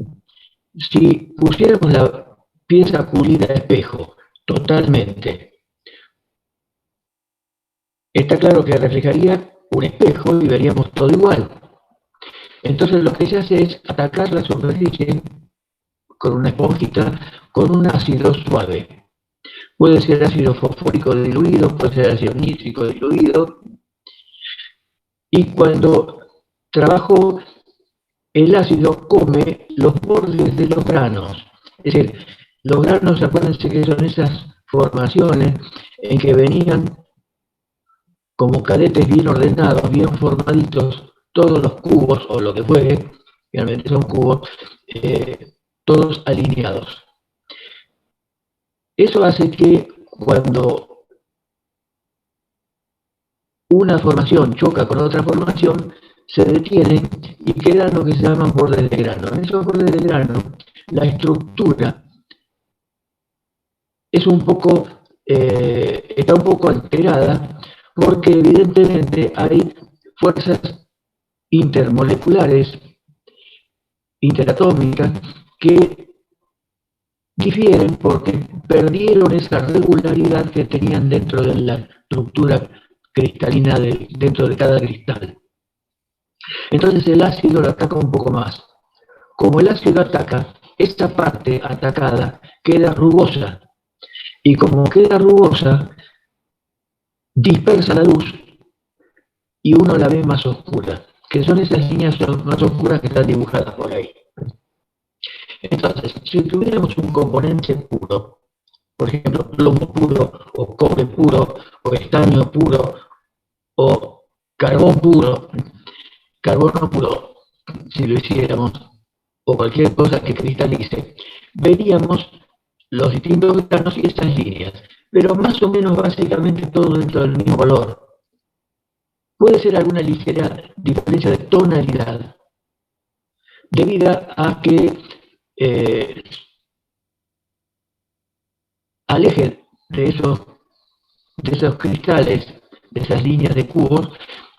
Si pusiéramos la pieza pulida a espejo totalmente. Está claro que reflejaría un espejo y veríamos todo igual. Entonces lo que se hace es atacar la superficie con una esponjita, con un ácido suave. Puede ser ácido fosfórico diluido, puede ser ácido nítrico diluido. Y cuando trabajo, el ácido come los bordes de los granos. Es decir, los granos, acuérdense que son esas formaciones en que venían como cadetes bien ordenados, bien formaditos, todos los cubos, o lo que fuere, realmente son cubos, todos alineados. Eso hace que cuando una formación choca con otra formación, se detienen y quedan lo que se llaman bordes de grano. En esos bordes de grano, la estructura es un poco, está un poco alterada, porque evidentemente hay fuerzas intermoleculares, interatómicas, que difieren porque perdieron esa regularidad que tenían dentro de la estructura cristalina dentro de cada cristal. Entonces el ácido lo ataca un poco más. Como el ácido ataca, esta parte atacada queda rugosa. Y como queda rugosa, dispersa la luz y uno la ve más oscura, que son esas líneas más oscuras que están dibujadas por ahí. Entonces, si tuviéramos un componente puro, por ejemplo, plomo puro, o cobre puro, o estaño puro, o carbón puro, carbono puro, si lo hiciéramos, o cualquier cosa que cristalice, veríamos los distintos granos y estas líneas, pero más o menos básicamente todo dentro del mismo valor. Puede ser alguna ligera diferencia de tonalidad, debido a que aleje de esos cristales, de esas líneas de cubos,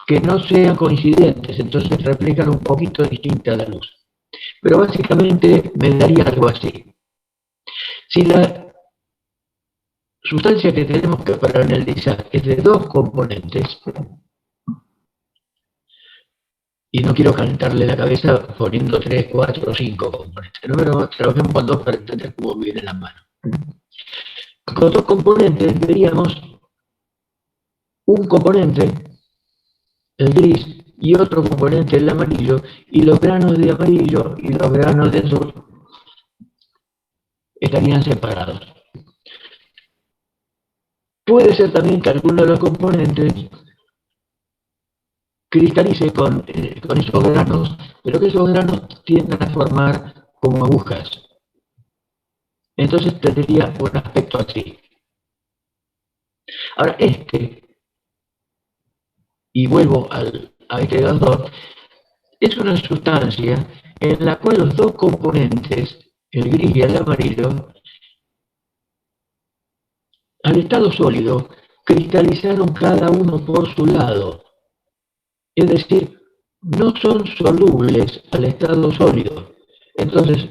que no sean coincidentes, entonces reflejan un poquito distinta la luz. Pero básicamente me daría algo así. Si la sustancia que tenemos que para analizar es de dos componentes, y no quiero calentarle la cabeza poniendo 3, 4 o 5 componentes, pero trabajemos con dos para entender cómo viene la mano. Con dos componentes veríamos un componente, el gris, y otro componente, el amarillo, y los granos de amarillo y los granos de azul estarían separados. Puede ser también que alguno de los componentes cristalice con esos granos, pero que esos granos tiendan a formar como agujas. Entonces tendría un aspecto así. Ahora, y vuelvo a este gasdor, es una sustancia en la cual los dos componentes, el gris y el amarillo, al estado sólido, cristalizaron cada uno por su lado. Es decir, no son solubles al estado sólido. Entonces,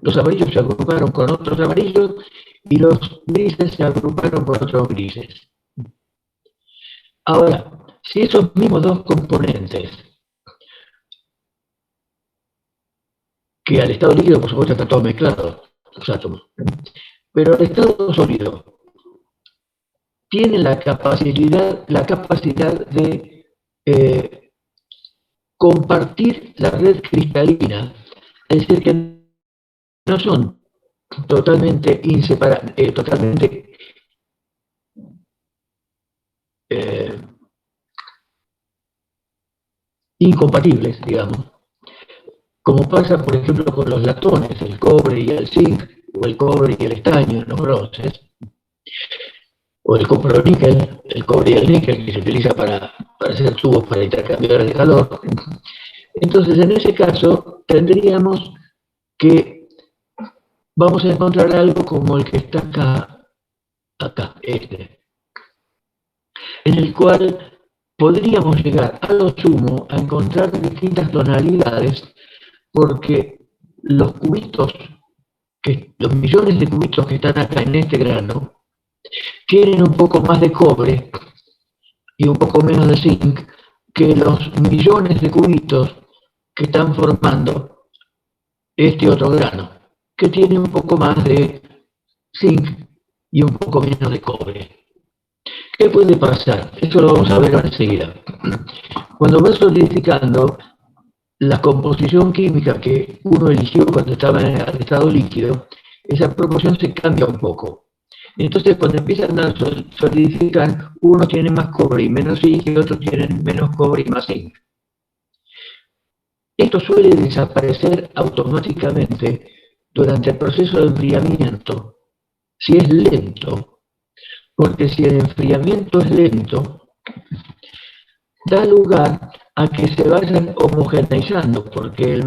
los amarillos se agruparon con otros amarillos y los grises se agruparon con otros grises. Ahora, si esos mismos dos componentes, que al estado líquido, por supuesto, está todo mezclado, los átomos, pero el estado sólido tiene la capacidad de compartir la red cristalina, es decir, que no son totalmente inseparables, totalmente incompatibles, digamos, como pasa, por ejemplo, con los latones, el cobre y el zinc, o el cobre y el estaño en los bronces, o el coproníquel, el cobre y el níquel, que se utiliza para hacer tubos para intercambiar de calor. Entonces, en ese caso, tendríamos que vamos a encontrar algo como el que está acá, en el cual podríamos llegar a lo sumo a encontrar distintas tonalidades, porque los cubitos que los millones de cubitos que están acá en este grano tienen un poco más de cobre y un poco menos de zinc que los millones de cubitos que están formando este otro grano, que tiene un poco más de zinc y un poco menos de cobre. ¿Qué puede pasar? Eso lo vamos a ver enseguida. Cuando va solidificando, la composición química que uno eligió cuando estaba en el estado líquido, esa proporción se cambia un poco. Entonces, cuando empiezan a solidificar, unos tienen más cobre y menos zinc, y otros tienen menos cobre y más zinc. Esto suele desaparecer automáticamente durante el proceso de enfriamiento, si es lento, porque si el enfriamiento es lento, da lugar a que se vayan homogeneizando, porque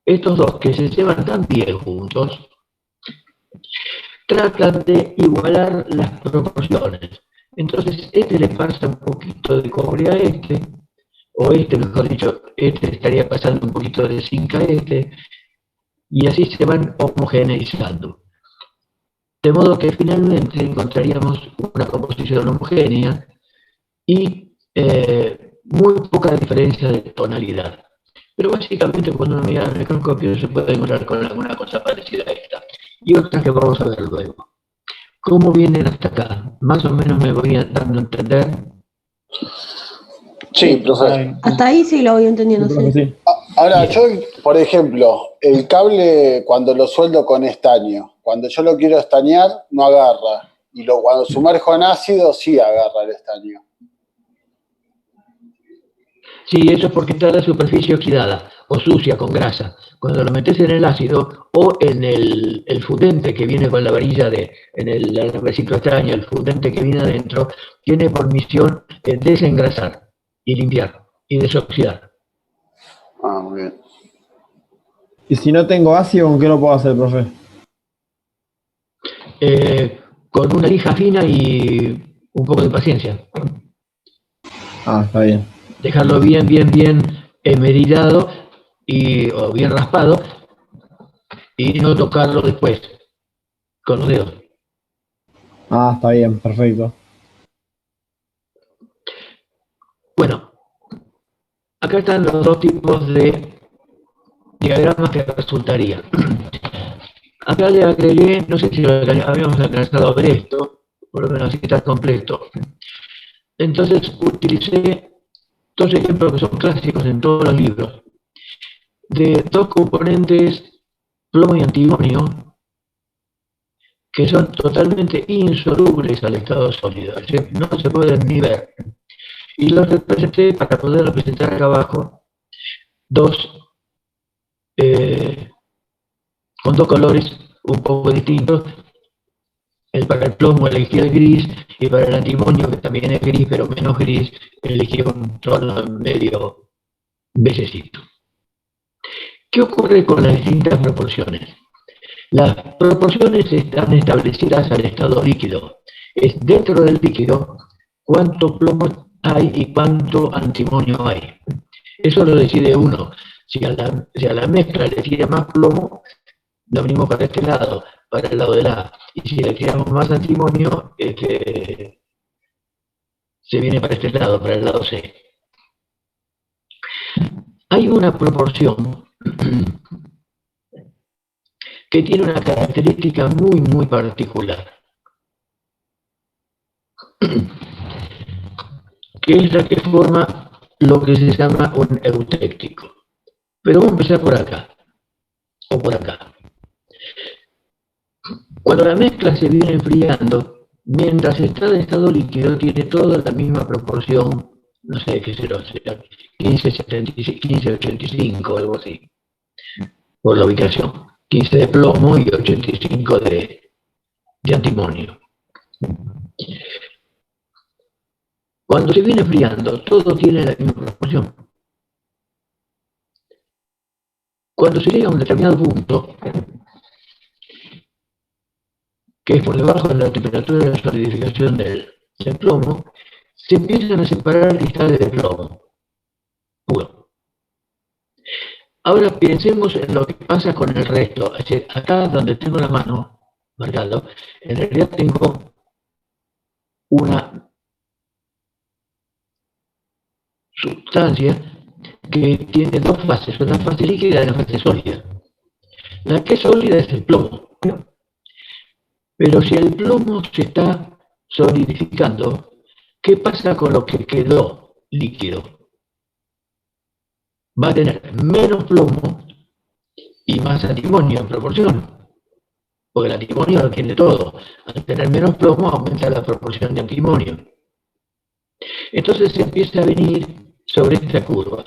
estos dos que se llevan tan bien juntos, tratan de igualar las proporciones. Entonces, este le pasa un poquito de cobre a este, o este, mejor dicho, este estaría pasando un poquito de zinc a este, y así se van homogeneizando. De modo que finalmente encontraríamos una composición homogénea y muy poca diferencia de tonalidad. Pero básicamente cuando uno mira el microscopio se puede encontrar con alguna cosa parecida a esta. Y otras que vamos a ver luego. ¿Cómo vienen hasta acá? Más o menos me voy dando a entender. Sí, profe. Hasta ahí sí lo voy entendiendo, sí. Ahora, yo, por ejemplo, el cable cuando lo sueldo con estaño, cuando yo lo quiero estañar, no agarra. Y cuando sumerjo en ácido, sí agarra el estaño. Sí, eso es porque está la superficie oxidada o sucia con grasa. Cuando lo metes en el ácido o en el fundente que viene con la varilla en el reciclo estaño, el fundente que viene adentro, tiene por misión desengrasar y limpiar y desoxidar. Ah, muy bien. ¿Y si no tengo ácido, con qué lo puedo hacer, profe? Con una lija fina y un poco de paciencia. Ah, está bien. Dejarlo bien meridado o bien raspado y no tocarlo después con los dedos. Ah, está bien, perfecto. Bueno, acá están los dos tipos de diagramas que resultarían. Acá le agregué, no sé si habíamos alcanzado a ver esto, por lo menos así que está completo. Entonces utilicé dos ejemplos que son clásicos en todos los libros, de dos componentes, plomo y antimonio, que son totalmente insolubles al estado sólido, es decir, no se pueden ni ver. Y los representé para poder representar acá abajo con dos colores un poco distintos. Para el plomo elegí el gris y para el antimonio, que también es gris pero menos gris, elegí un tono medio bellecito. ¿Qué ocurre con las distintas proporciones? Las proporciones están establecidas al estado líquido. Es dentro del líquido cuánto plomo hay y cuánto antimonio hay. Eso lo decide uno. Si a la mezcla le tira más plomo, lo abrimos para este lado, para el lado de A. Y si le tiramos más antimonio, se viene para este lado, para el lado C. Hay una proporción que tiene una característica muy, muy particular, que es la que forma lo que se llama un eutéctico. Pero vamos a empezar por acá, o por acá. Cuando la mezcla se viene enfriando, mientras está en estado líquido, tiene toda la misma proporción, no sé qué será, 15-85, algo así, por la ubicación. 15 de plomo y 85 de antimonio. Cuando se viene enfriando, todo tiene la misma proporción. Cuando se llega a un determinado punto, que es por debajo de la temperatura de solidificación del plomo, se empiezan a separar cristales de plomo puro. Ahora pensemos en lo que pasa con el resto. Es decir, acá donde tengo la mano marcado, en realidad tengo una sustancia que tiene dos fases, una fase líquida y una fase sólida. La que es sólida es el plomo. Pero si el plomo se está solidificando, ¿qué pasa con lo que quedó líquido? Va a tener menos plomo y más antimonio en proporción, porque el antimonio lo tiene todo. Al tener menos plomo aumenta la proporción de antimonio. Entonces se empieza a venir sobre esta curva.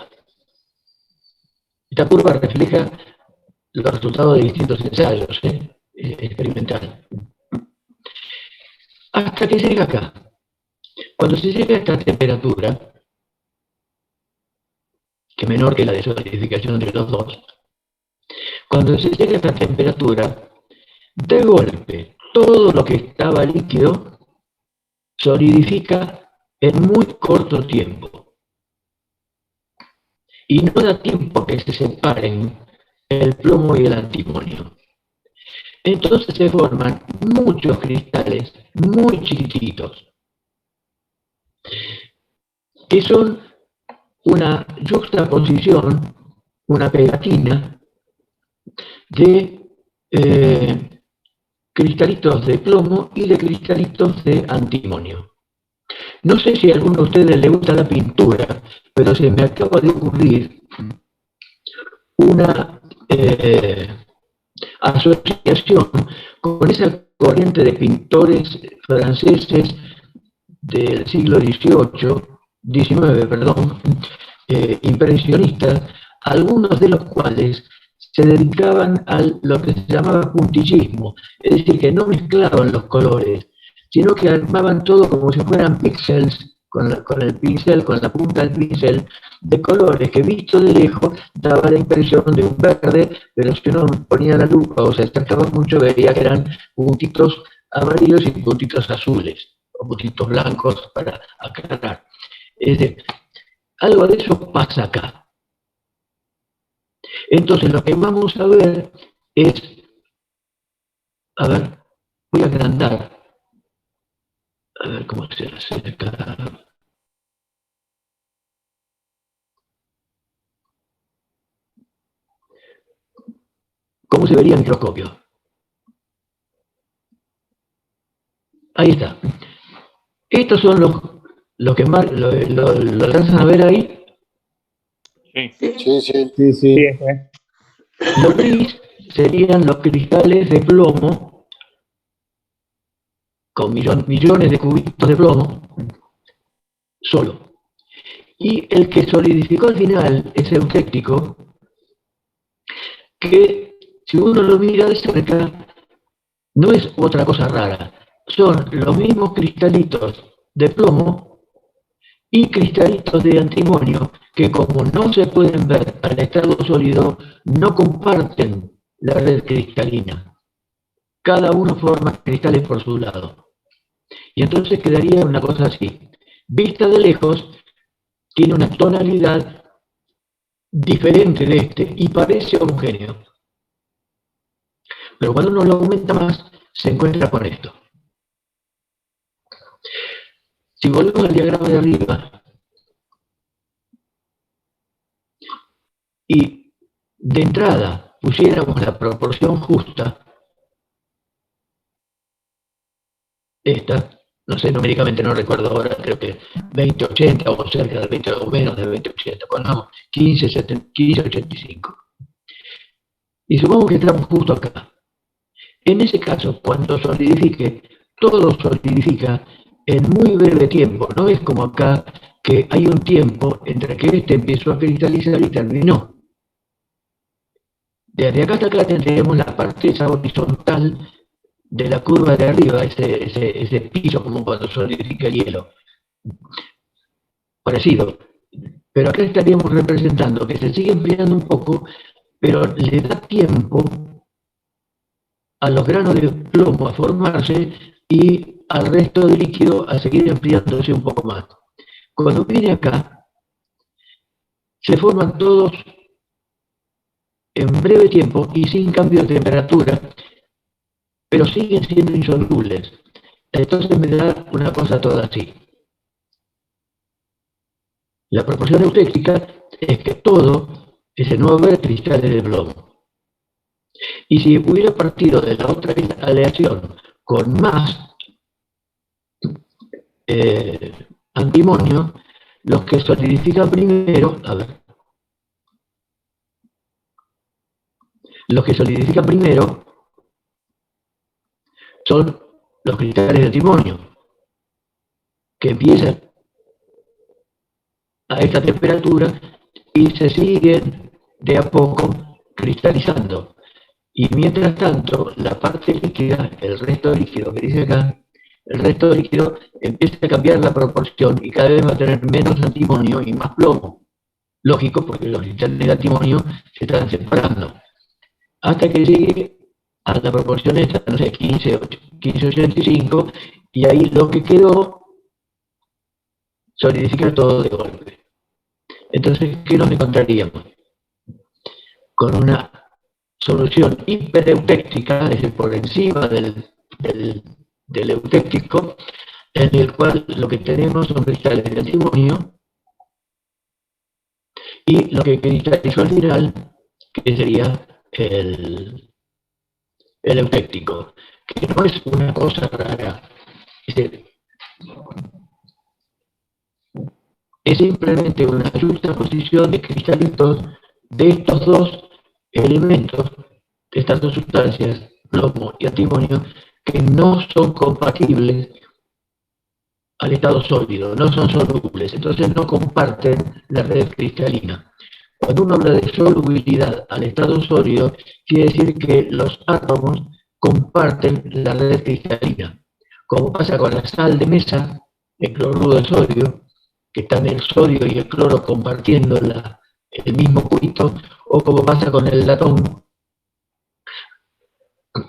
Esta curva refleja los resultados de distintos ensayos experimentales. Hasta que llega acá. Cuando se llega a esta temperatura, que es menor que la de solidificación de los dos, cuando se llega a esta temperatura, de golpe, todo lo que estaba líquido solidifica en muy corto tiempo. Y no da tiempo que se separen el plomo y el antimonio. Entonces se forman muchos cristales muy chiquititos, que son una yuxtaposición, una pegatina de cristalitos de plomo y de cristalitos de antimonio. No sé si a alguno de ustedes le gusta la pintura, pero se me acaba de ocurrir una asociación con esa corriente de pintores franceses del siglo XIX, impresionistas, algunos de los cuales se dedicaban a lo que se llamaba puntillismo, es decir, que no mezclaban los colores, sino que armaban todo como si fueran píxeles, con el pincel, con la punta del pincel, de colores que visto de lejos daba la impresión de un verde, pero si uno ponía la lupa o se acercaba mucho veía que eran puntitos amarillos y puntitos azules, o puntitos blancos para aclarar. Es decir, algo de eso pasa acá. Entonces lo que vamos a ver es, a ver, voy a agrandar, a ver cómo se acerca. ¿Cómo se vería el microscopio? Ahí está. Estos son los que más lo alcanzan a ver ahí. Sí. Los gris serían los cristales de plomo con millones de cubitos de plomo solo. Y el que solidificó al final es eutectico, que si uno lo mira de cerca, no es otra cosa rara. Son los mismos cristalitos de plomo y cristalitos de antimonio que, como no se pueden ver al estado sólido, no comparten la red cristalina. Cada uno forma cristales por su lado. Y entonces quedaría una cosa así. Vista de lejos, tiene una tonalidad diferente de este y parece homogéneo. Pero cuando uno lo aumenta más, se encuentra con esto. Si volvemos al diagrama de arriba y de entrada pusiéramos la proporción justa, esta, no sé, numéricamente no recuerdo ahora, creo que 20-80 o cerca de 20 o menos de 20-80, pongamos 15-85. Y supongamos que estamos justo acá. En ese caso, cuando solidifique, todo solidifica en muy breve tiempo. No es como acá, que hay un tiempo entre que este empezó a cristalizar y terminó. Desde acá hasta acá tendremos la parte esa horizontal de la curva de arriba, ese piso como cuando solidifica el hielo. Parecido. Pero acá estaríamos representando que se sigue enfriando un poco, pero le da tiempo a los granos de plomo a formarse y al resto del líquido a seguir enfriándose un poco más. Cuando viene acá, se forman todos en breve tiempo y sin cambio de temperatura, pero siguen siendo insolubles. Entonces me da una cosa toda así. La proporción eutéctica es que todo ese no va a haber cristales de plomo. Y si hubiera partido de la otra aleación con más antimonio, los que solidifican primero, los que solidifican primero son los cristales de antimonio, que empiezan a esta temperatura y se siguen de a poco cristalizando. Y mientras tanto, la parte líquida, el resto líquido que dice acá, el resto líquido empieza a cambiar la proporción y cada vez va a tener menos antimonio y más plomo. Lógico, porque los cristales de antimonio se están separando. Hasta que llegue a la proporción esta, no sé, 1585, y ahí lo que quedó solidifica todo de golpe. Entonces, ¿qué nos encontraríamos? Con una solución hipereutéctica, es decir, por encima del eutéctico, en el cual lo que tenemos son cristales de antimonio y lo que cristalizó al final, que sería el eutéctico, que no es una cosa rara. Es simplemente una juxtaposición de cristalitos de estos dos elementos, de estas dos sustancias, plomo y antimonio, que no son compatibles al estado sólido, no son solubles, entonces no comparten la red cristalina. Cuando uno habla de solubilidad al estado sólido, quiere decir que los átomos comparten la red cristalina, como pasa con la sal de mesa, el cloruro de sodio, que están el sodio y el cloro compartiendo el mismo cubito, o como pasa con el latón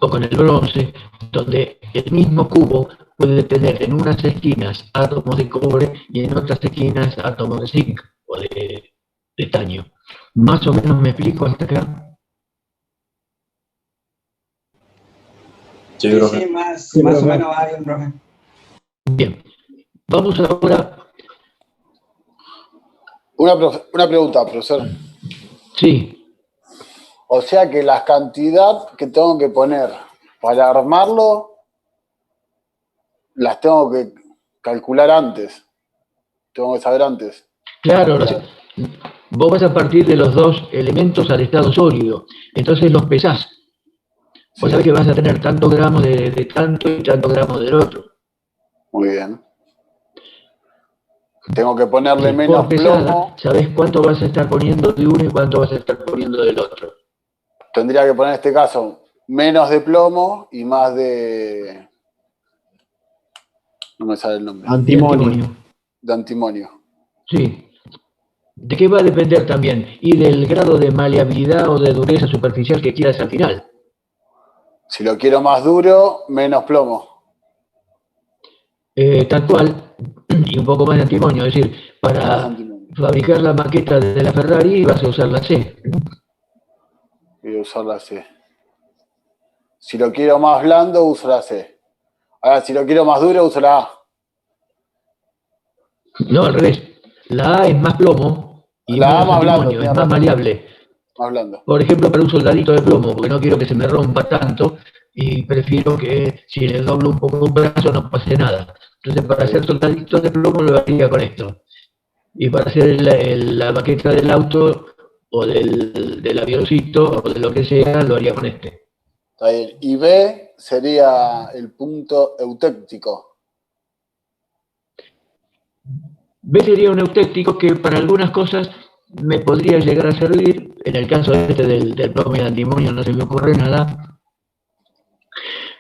o con el bronce, donde el mismo cubo puede tener en unas esquinas átomos de cobre y en otras esquinas átomos de zinc o de estaño. Más o menos me explico hasta acá. Sí, más o menos va bien, profe. Bien, vamos ahora. Una pregunta, profesor. Sí. O sea que la cantidad que tengo que poner para armarlo, las tengo que calcular antes. Tengo que saber antes. Claro, vos vas a partir de los dos elementos al estado sólido, entonces los pesás. Vos sabés que vas a tener tantos gramos de tanto y tantos gramos del otro. Muy bien. Tengo que ponerle menos plomo. ¿Sabés cuánto vas a estar poniendo de uno y cuánto vas a estar poniendo del otro? Tendría que poner en este caso menos de plomo y más de... No me sale el nombre. Antimonio. De antimonio. Sí. ¿De qué va a depender también? Y del grado de maleabilidad o de dureza superficial que quieras al final. Si lo quiero más duro, menos plomo. Tal cual, y un poco más de antimonio. Es decir, para fabricar la maqueta de la Ferrari vas a usar la C. Voy a usar la C. Si lo quiero más blando, uso la C. Ahora, si lo quiero más duro, uso la A. No, al revés. La A es más plomo y la A más blando, es más maleable. Más blando. Por ejemplo, para un soldadito de plomo, porque no quiero que se me rompa tanto y prefiero que si le doblo un poco un brazo no pase nada. Entonces, para hacer soldaditos de plomo lo haría con esto. Y para hacer la maqueta del auto o del avioncito o de lo que sea, lo haría con este. Está bien. Y B sería el punto eutéctico. B sería un eutéctico que para algunas cosas me podría llegar a servir. En el caso este del plomo y el antimonio no se me ocurre nada.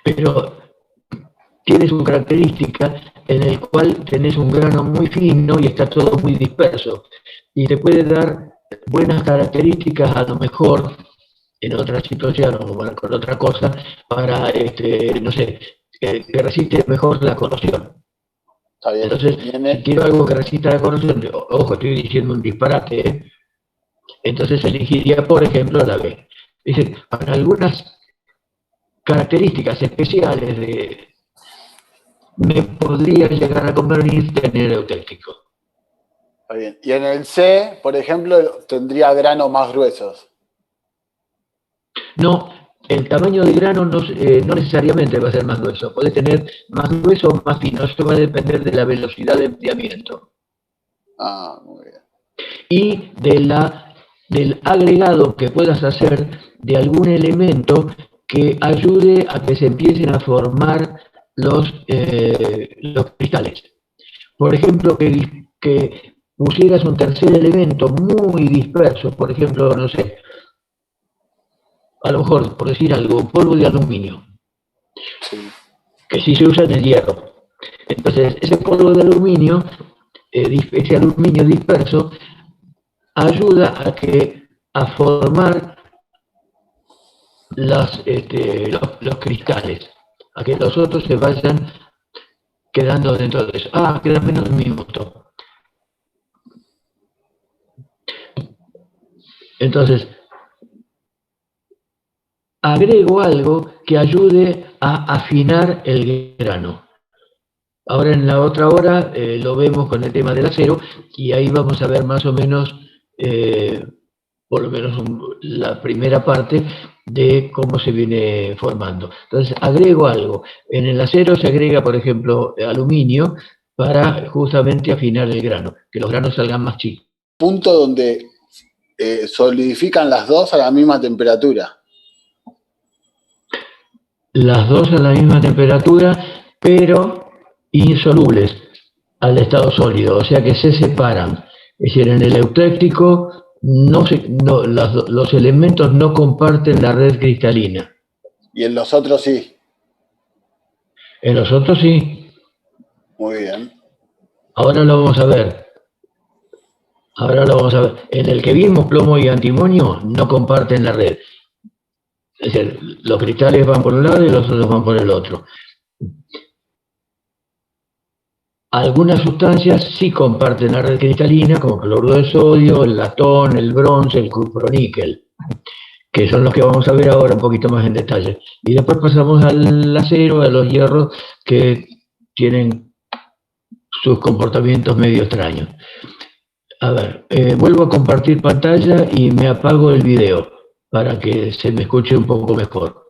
Pero tiene su característica en el cual tenés un grano muy fino y está todo muy disperso. Y te puede dar buenas características a lo mejor en otra situación o con otra cosa para, no sé, que resiste mejor la corrosión. Está bien. Entonces, si quiero algo que resista la corrosión, ojo, estoy diciendo un disparate, entonces elegiría, por ejemplo, la B. Dice, para algunas características especiales me podría llegar a convenir tener eutéctico. Está bien. Y en el C, por ejemplo, tendría granos más gruesos. No, el tamaño del grano no necesariamente va a ser más grueso. Puede tener más grueso o más fino. Esto va a depender de la velocidad de enfriamiento. Ah, muy bien. Y del agregado que puedas hacer de algún elemento que ayude a que se empiecen a formar los cristales. Por ejemplo, que pusieras un tercer elemento muy disperso, por ejemplo, no sé, a lo mejor, por decir algo, polvo de aluminio, Sí. que sí se usa en el hierro. Entonces, ese polvo de aluminio, ese aluminio disperso, ayuda a formar los cristales, a que los otros se vayan quedando dentro de eso. Ah, queda menos de un minuto. Entonces, agrego algo que ayude a afinar el grano. Ahora en la otra hora lo vemos con el tema del acero y ahí vamos a ver más o menos, por lo menos la primera parte de cómo se viene formando. Entonces agrego algo. En el acero se agrega, por ejemplo, aluminio para justamente afinar el grano, que los granos salgan más chicos. Punto donde solidifican las dos a la misma temperatura. Las dos a la misma temperatura, pero insolubles al estado sólido, o sea que se separan. Es decir, en el eutéctico los elementos no comparten la red cristalina. Y en los otros sí. En los otros sí. Muy bien. Ahora lo vamos a ver. En el que vimos plomo y antimonio no comparten la red. Es decir, los cristales van por un lado y los otros van por el otro. Algunas sustancias sí comparten la red cristalina, como cloruro de sodio, el latón, el bronce, el cuproníquel, que son los que vamos a ver ahora un poquito más en detalle. Y después pasamos al acero, a los hierros, que tienen sus comportamientos medio extraños. A ver, vuelvo a compartir pantalla y me apago el video para que se me escuche un poco mejor.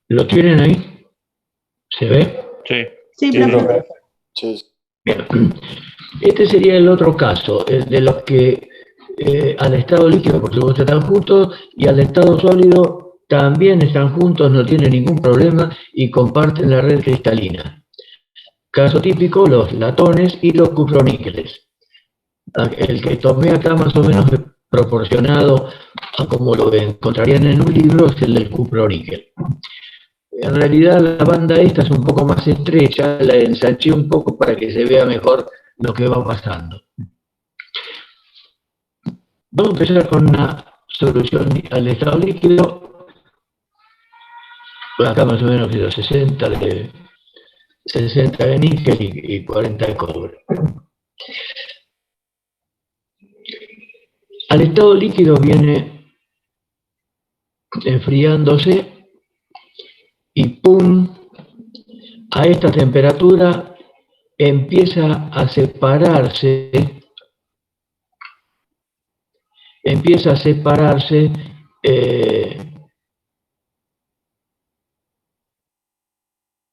¿Lo tienen ahí? ¿Se ve? Sí. Sí, profe. Sí. Bien. Este sería el otro caso, el de los que al estado líquido, por supuesto, están juntos, y al estado sólido también están juntos, no tienen ningún problema y comparten la red cristalina. Caso típico, los latones y los cuproníqueles. El que tomé acá más o menos proporcionado a como lo encontrarían en un libro es el del cuproníquel. En realidad la banda esta es un poco más estrecha, la ensanché un poco para que se vea mejor lo que va pasando. Vamos a empezar con una solución al estado líquido. Acá más o menos 60 de níquel y 40 de cobre. Al estado líquido viene enfriándose y ¡pum! A esta temperatura empieza a separarse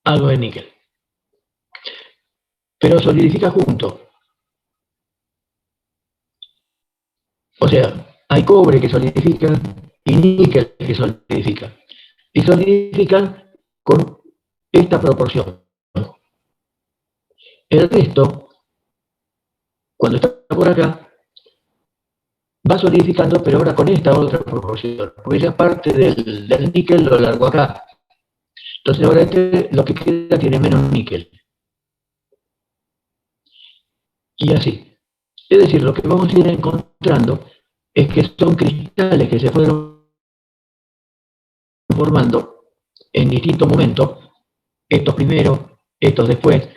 algo de níquel. Pero solidifica junto. O sea, hay cobre que solidifica y níquel que solidifica. Y solidifican con esta proporción. El resto, cuando está por acá, va solidificando, pero ahora con esta otra proporción. Porque ya parte del níquel lo largo acá. Entonces ahora lo que queda tiene menos níquel. y así. Es decir, lo que vamos a ir encontrando es que son cristales que se fueron formando en distintos momentos, estos primero, estos después,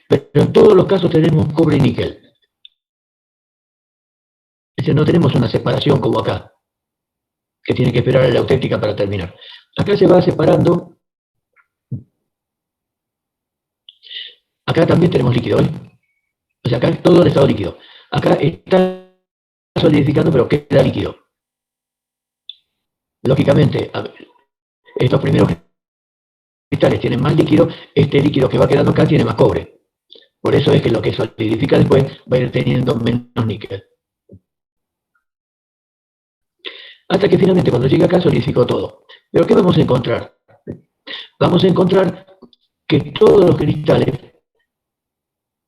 pero en todos los casos tenemos cobre y níquel. Es decir, no tenemos una separación como acá, que tiene que esperar a la auténtica para terminar. Acá se va separando. Acá también tenemos líquido, ¿eh? O sea, acá es todo en estado líquido. Acá está solidificando, pero queda líquido. Lógicamente, estos primeros cristales tienen más líquido, este líquido que va quedando acá tiene más cobre. Por eso es que lo que solidifica después va a ir teniendo menos níquel. Hasta que finalmente cuando llega acá solidificó todo. ¿Pero qué vamos a encontrar? Vamos a encontrar que todos los cristales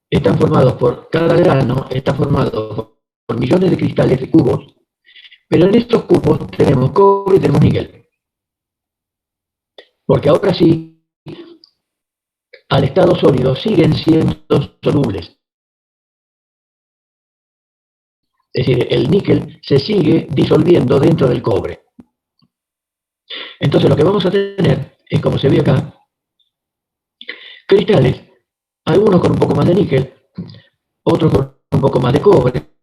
están formados por, cada grano está formado por millones de cristales de cubos, pero en estos cubos tenemos cobre y tenemos níquel. Porque ahora sí, al estado sólido siguen siendo solubles. Es decir, el níquel se sigue disolviendo dentro del cobre. Entonces lo que vamos a tener es, como se ve acá, cristales, algunos con un poco más de níquel, otros con un poco más de cobre,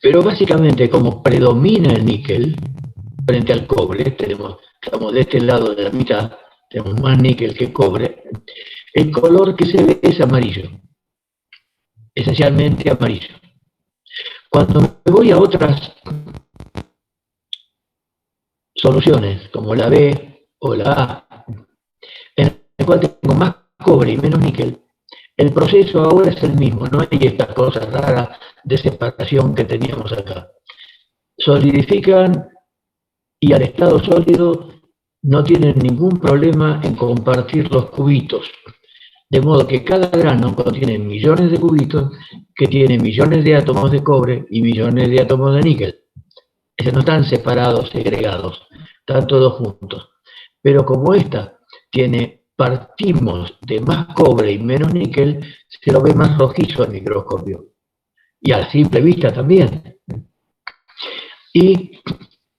pero básicamente como predomina el níquel frente al cobre, estamos de este lado de la mitad, tenemos más níquel que cobre, el color que se ve es amarillo, esencialmente amarillo. Cuando me voy a otras soluciones, como la B o la A, en la cual tengo más cobre y menos níquel, el proceso ahora es el mismo, no hay estas cosas raras de separación que teníamos acá. Solidifican y al estado sólido no tienen ningún problema en compartir los cubitos. De modo que cada grano contiene millones de cubitos que tienen millones de átomos de cobre y millones de átomos de níquel. No están separados, segregados, están todos juntos. Pero como esta partimos de más cobre y menos níquel, se lo ve más rojizo al microscopio. Y a simple vista también. Y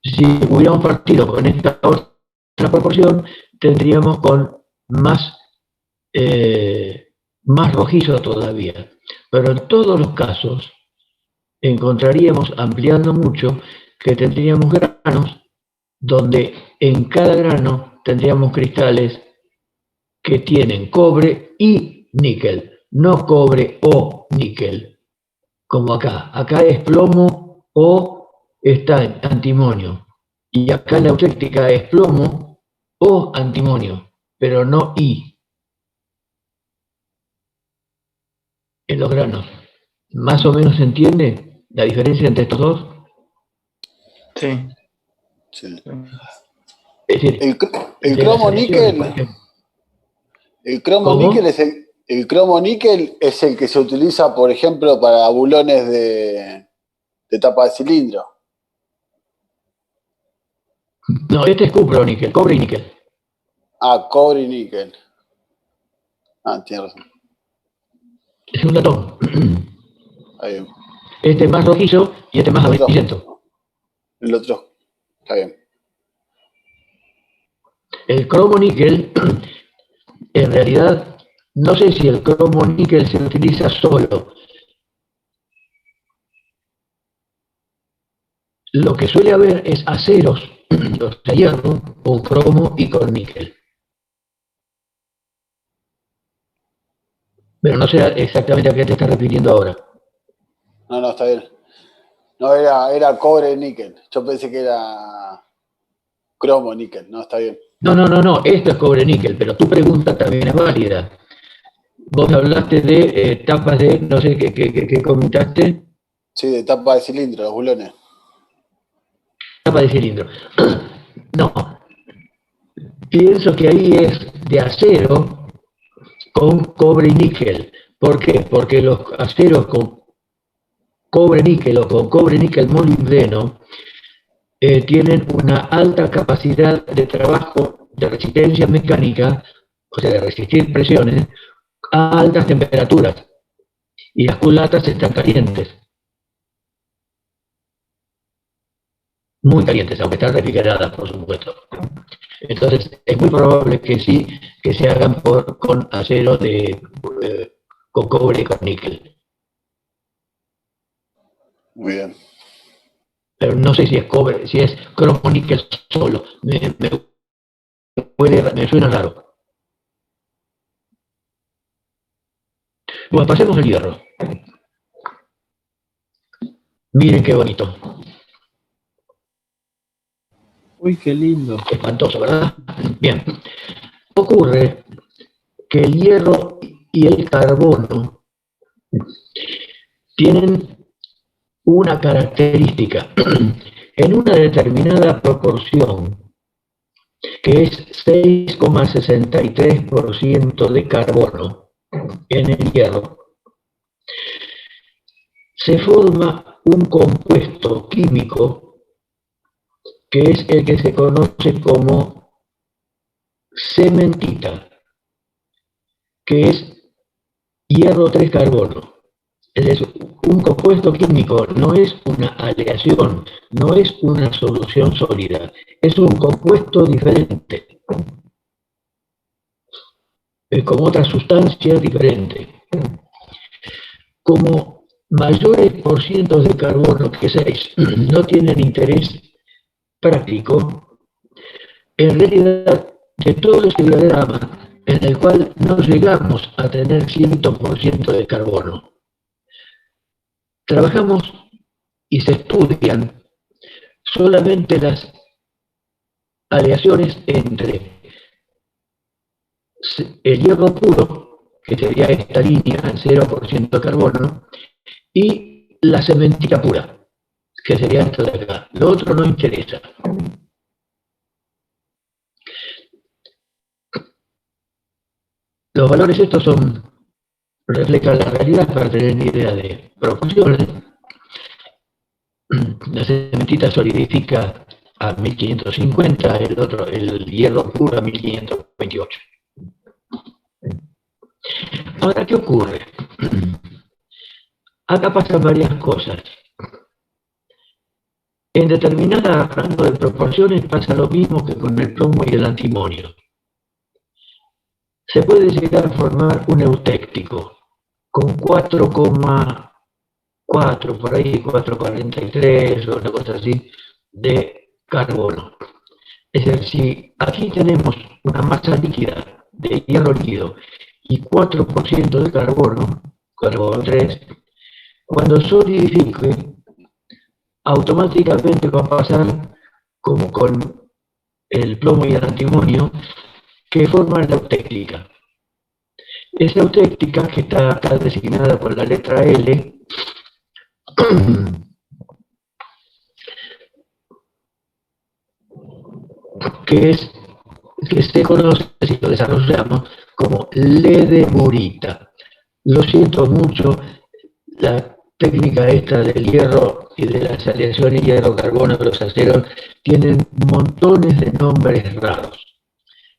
si hubiéramos partido con esta otra proporción, tendríamos con más rojizo todavía. Pero en todos los casos, encontraríamos, ampliando mucho, que tendríamos granos donde en cada grano tendríamos cristales que tienen cobre y níquel, no cobre o níquel, como acá. Acá es plomo o está antimonio, y acá en la auténtica es plomo o antimonio, pero no y. En los granos. ¿Más o menos se entiende la diferencia entre estos dos? Sí. Sí. Es decir, el cromo níquel. El cromo níquel es el que se utiliza, por ejemplo, para bulones de tapa de cilindro. No, este es cuproníquel, cobre y níquel. Ah, cobre y níquel. Ah, tiene razón. Es un latón. Ahí. Este es más rojizo y este más amarillento. El otro. Está bien. El cromo níquel, en realidad, no sé si el cromo níquel se utiliza solo. Lo que suele haber es aceros, los de hierro, con cromo y con níquel. Pero no sé exactamente a qué te estás refiriendo ahora. No, está bien. No, era cobre y níquel. Yo pensé que era cromo níquel. No, está bien. No, esto es cobre níquel, pero tu pregunta también es válida. Vos hablaste de tapas de, no sé, ¿qué comentaste? Sí, de tapa de cilindro, los bulones. Tapa de cilindro. No. Pienso que ahí es de acero con cobre y níquel. ¿Por qué? Porque los aceros con cobre níquel o con cobre níquel molibdeno tienen una alta capacidad de trabajo de resistencia mecánica, o sea, de resistir presiones, a altas temperaturas y las culatas están calientes. Muy calientes, aunque están refrigeradas, por supuesto. Entonces, es muy probable que sí, que se hagan con acero con cobre y con níquel. Muy bien. Pero no sé si es cobre, si es cromo níquel solo. Me suena raro. Bueno, pasemos al hierro. Miren qué bonito. Uy, qué lindo. Espantoso, ¿verdad? Bien. Ocurre que el hierro y el carbono tienen una característica en una determinada proporción, que es 6,63% de carbono en el hierro, se forma un compuesto químico que es el que se conoce como cementita, que es hierro 3 carbono. Es un compuesto químico, no es una aleación, no es una solución sólida, es un compuesto diferente, con otra sustancia diferente. Como mayores por cientos de carbono que 6 no tienen interés práctico, en realidad de todo este diagrama en el cual no llegamos a tener 100% de carbono, trabajamos y se estudian solamente las aleaciones entre el hierro puro, que sería esta línea, 0% de carbono, y la cementita pura, que sería esto de acá. Lo otro no interesa. Los valores estos reflejan la realidad para tener una idea de proporciones. La cementita solidifica a 1550, el hierro puro a 1528. Ahora, ¿qué ocurre? Acá pasan varias cosas. En determinada rango de proporciones pasa lo mismo que con el plomo y el antimonio. Se puede llegar a formar un eutéctico con 4,4, por ahí 4,43 o una cosa así, de carbono. Es decir, si aquí tenemos una masa líquida de hierro líquido y 4% de carbono 3, cuando solidifique, automáticamente va a pasar como con el plomo y el antimonio, que forman la eutéctica. Esa eutéctica, que está acá designada por la letra L, que se conoce, si lo desarrollamos, como ledemurita. Lo siento mucho, la técnica esta del hierro y de las aleaciones hierro-carbono de los aceros tienen montones de nombres raros.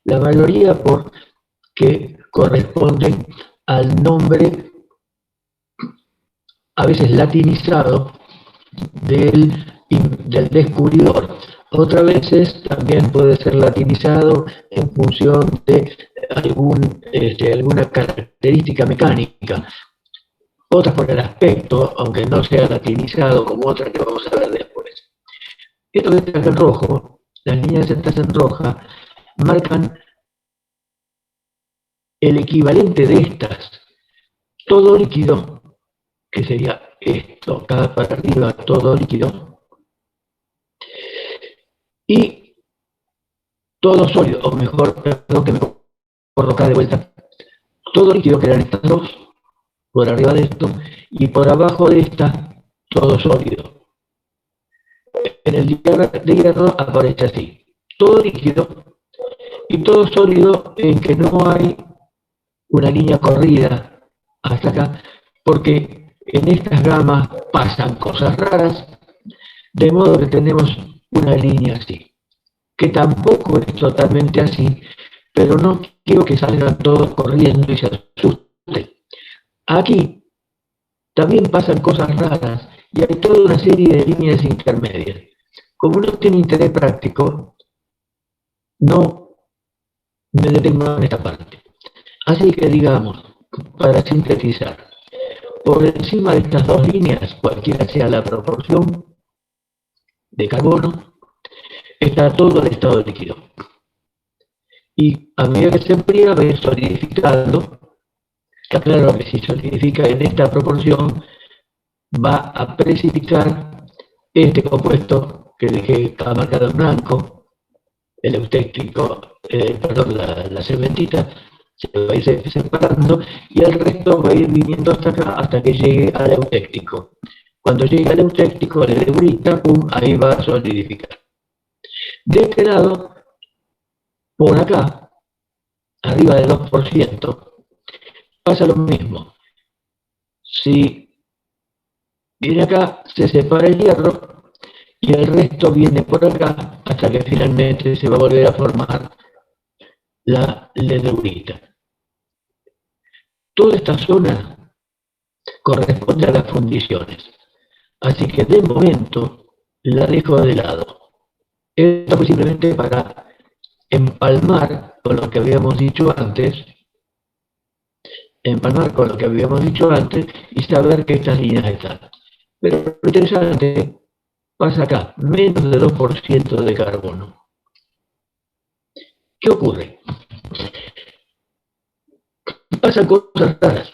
La mayoría porque corresponden al nombre, a veces latinizado, del descubridor. Otras veces también puede ser latinizado en función de alguna característica mecánica. Otras por el aspecto, aunque no sea latinizado, como otras que vamos a ver después. Esto que está en rojo, las líneas estas en roja, marcan el equivalente de estas. Todo líquido, que sería esto, acá para arriba, todo líquido, y todo sólido, o mejor, perdón que me corro acá de vuelta, todo líquido, que eran estas dos, por arriba de esto, y por abajo de esta, todo sólido. En el diagrama de hierro aparece así, todo líquido y todo sólido, en que no hay una línea corrida hasta acá, porque en estas gamas pasan cosas raras, de modo que tenemos una línea así, que tampoco es totalmente así, pero no quiero que salgan todos corriendo y se asusten Aquí también pasan cosas raras y hay toda una serie de líneas intermedias. Como no tiene interés práctico, no me detengo en esta parte. Así que digamos, para sintetizar, por encima de estas dos líneas, cualquiera sea la proporción de carbono, está todo el estado líquido. Y a medida que se enfría, va a ir solidificando. Está claro que si solidifica en esta proporción, va a precipitar este compuesto que dejé está marcado en blanco, el eutéctrico, perdón, la cementita, se va a ir separando y el resto va a ir viniendo hasta acá hasta que llegue al eutéctrico. Cuando llegue al eutéctrico, el eurita, pum, ahí va a solidificar. De este lado, por acá, arriba del 2%, pasa lo mismo. Si viene acá, se separa el hierro y el resto viene por acá hasta que finalmente se va a volver a formar la ledrurita. Toda esta zona corresponde a las fundiciones. Así que de momento la dejo de lado. Esto fue simplemente para empalmar con lo que habíamos dicho antes, y saber que estas líneas están. Pero lo interesante pasa acá, menos de 2% de carbono. ¿Qué ocurre? Pasan cosas raras.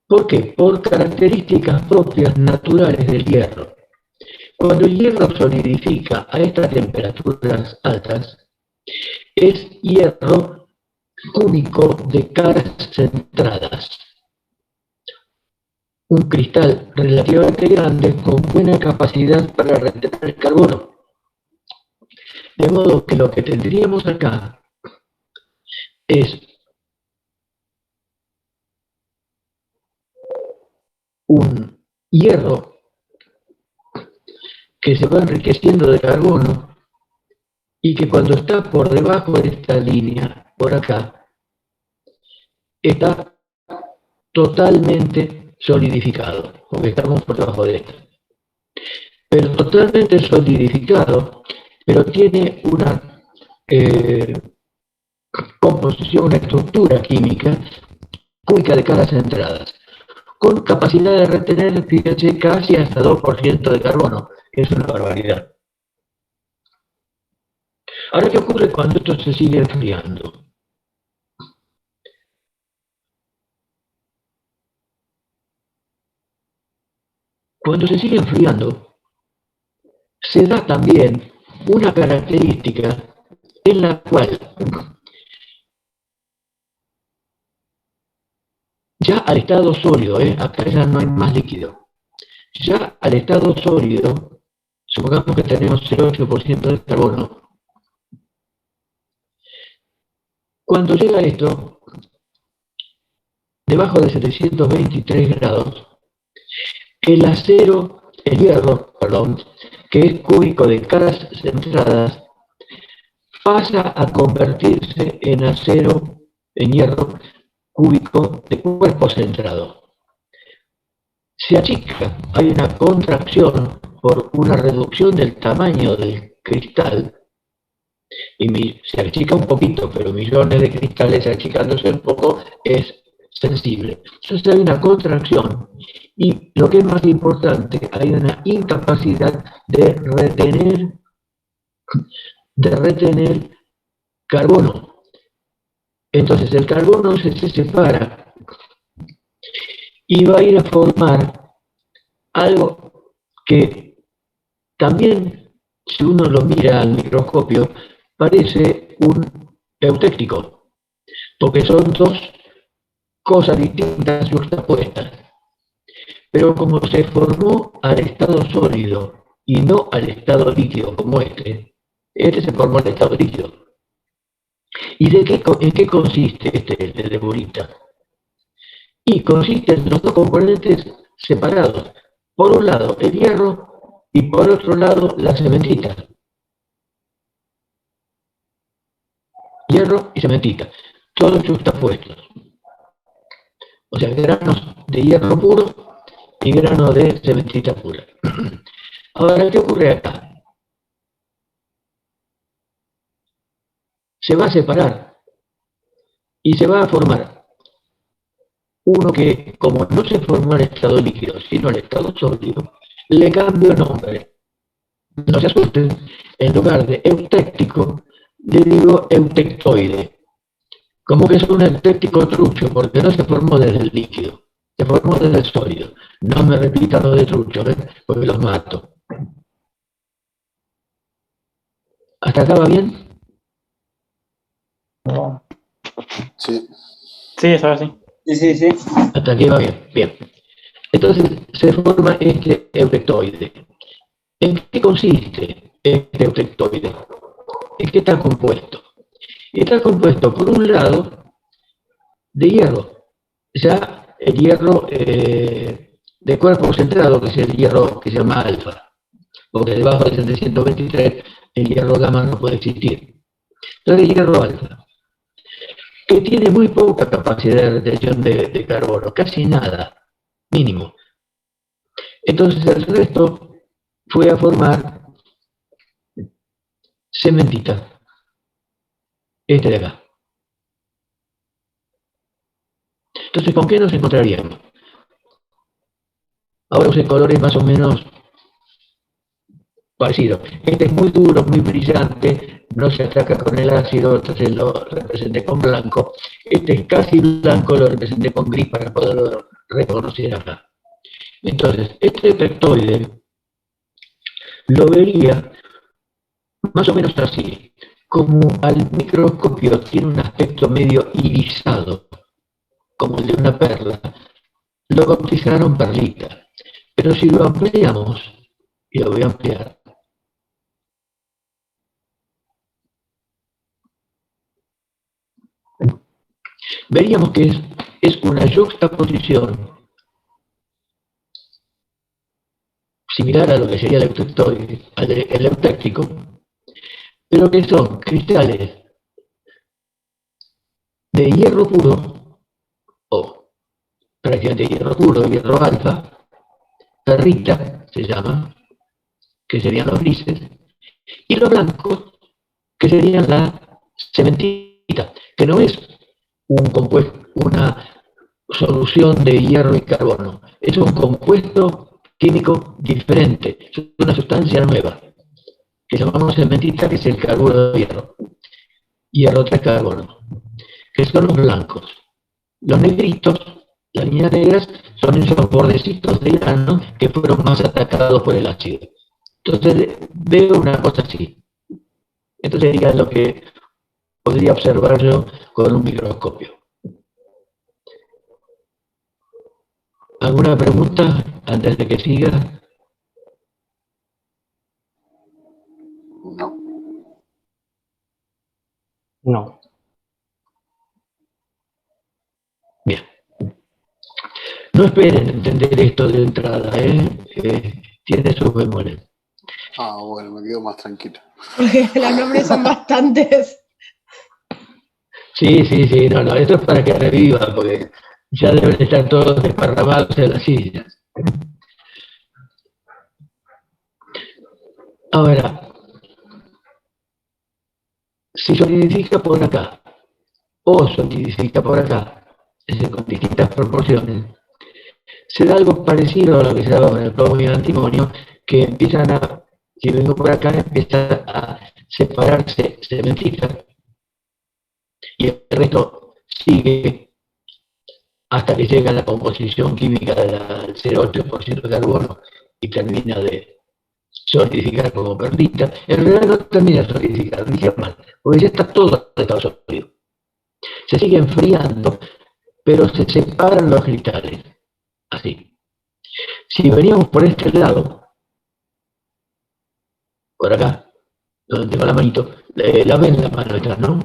¿Por qué? Por características propias naturales del hierro. Cuando el hierro solidifica a estas temperaturas altas, es hierro cúbico de caras centradas. Un cristal relativamente grande con buena capacidad para retener el carbono. De modo que lo que tendríamos acá es un hierro que se va enriqueciendo de carbono y que cuando está por debajo de esta línea, por acá, está totalmente solidificado, porque estamos por debajo de esto. Pero totalmente solidificado, pero tiene una composición, una estructura química cúbica de caras centradas, con capacidad de retener, fíjense, casi hasta 2% de carbono. Es una barbaridad. Ahora, ¿qué ocurre cuando esto se sigue enfriando? Cuando se sigue enfriando, se da también una característica en la cual ya al estado sólido, acá ya no hay más líquido, ya al estado sólido, supongamos que tenemos 0,8% de carbono. Cuando llega esto, debajo de 723 grados, el hierro, que es cúbico de caras centradas, pasa a convertirse en hierro cúbico de cuerpo centrado. Se achica, hay una contracción por una reducción del tamaño del cristal, y se achica un poquito, pero millones de cristales achicándose un poco es sensible. Entonces hay una contracción y lo que es más importante, hay una incapacidad de retener carbono. Entonces el carbono se separa y va a ir a formar algo que también, si uno lo mira al microscopio, parece un eutéctrico, porque son dos cosas distintas juxtapuestas. Pero como se formó al estado sólido y no al estado líquido como este se formó al estado líquido. ¿Y en qué consiste este ledrurita? Y consiste en los dos componentes separados. Por un lado el hierro y por otro lado la cementita. Hierro y cementita, todos juxtapuestos. O sea, granos de hierro puro y granos de cementita pura. Ahora, ¿qué ocurre acá? Se va a separar y se va a formar uno que, como no se formó en estado líquido, sino en estado sólido, le cambio nombre. No se asusten, en lugar de eutéctico, le digo eutectoide. Como que es un eutéctico trucho, porque no se formó desde el líquido, se formó desde el sólido. No me repitan lo de trucho, porque los mato. ¿Hasta acá va bien? Sí. Sí, eso es así. Sí. Hasta aquí va bien. Bien. Entonces se forma este eutectoide. ¿En qué consiste este eutectoide? ¿En qué está compuesto? Está compuesto, por un lado, de hierro. Ya el hierro de cuerpo centrado, que es el hierro que se llama alfa. Porque debajo de 723 el hierro gamma no puede existir. Entonces el hierro alfa, que tiene muy poca capacidad de retención de carbono, casi nada, mínimo. Entonces el resto fue a formar cementita, este de acá. Entonces, ¿con qué nos encontraríamos? Ahora usé colores más o menos parecidos. Este es muy duro, muy brillante, no se ataca con el ácido, entonces lo representé con blanco. Este es casi blanco, lo representé con gris para poderlo reconocer acá. Entonces, este eutectoide lo vería más o menos así, como al microscopio tiene un aspecto medio irisado, como el de una perla, lo bautizaron perlita. Pero si lo ampliamos, y lo voy a ampliar, veríamos que es una yuxtaposición similar a lo que sería el eutectoide, el eutéctico, pero que son cristales de hierro puro, o prácticamente hierro puro, hierro alfa, ferrita se llama, que serían los grises, y los blancos, que serían la cementita, que no es un compuesto, una solución de hierro y carbono, es un compuesto químico diferente, es una sustancia nueva, que llamamos cementita, que es el carburo de hierro, hierro 3 carbono, que son los blancos. Los negritos, las líneas negras, son esos bordecitos de grano que fueron más atacados por el ácido. Entonces veo una cosa así. Esto sería lo que podría observar yo con un microscopio. ¿Alguna pregunta antes de que siga? No. No. Bien. No esperen entender esto de entrada, tiene sus bemoles. Ah, bueno, me quedo más tranquilo. Porque los nombres son bastantes. Sí, no, esto es para que reviva, porque ya deben estar todos desparramados en las sillas. Ahora, si solidifica por acá, o solidifica por acá, es decir, con distintas proporciones, se da algo parecido a lo que se daba con el plomo y el antimonio, que empiezan a, si vengo por acá, empieza a separarse cementita, y el resto sigue hasta que llega a la composición química del 0,8% de carbono y termina de solidificar como perlita. En realidad no termina de solidificar, dije mal, porque ya está todo en estado sólido. Se sigue enfriando, pero se separan los cristales, así. Si veníamos por este lado, por acá, donde tengo la manito, la ven la mano detrás, ¿no?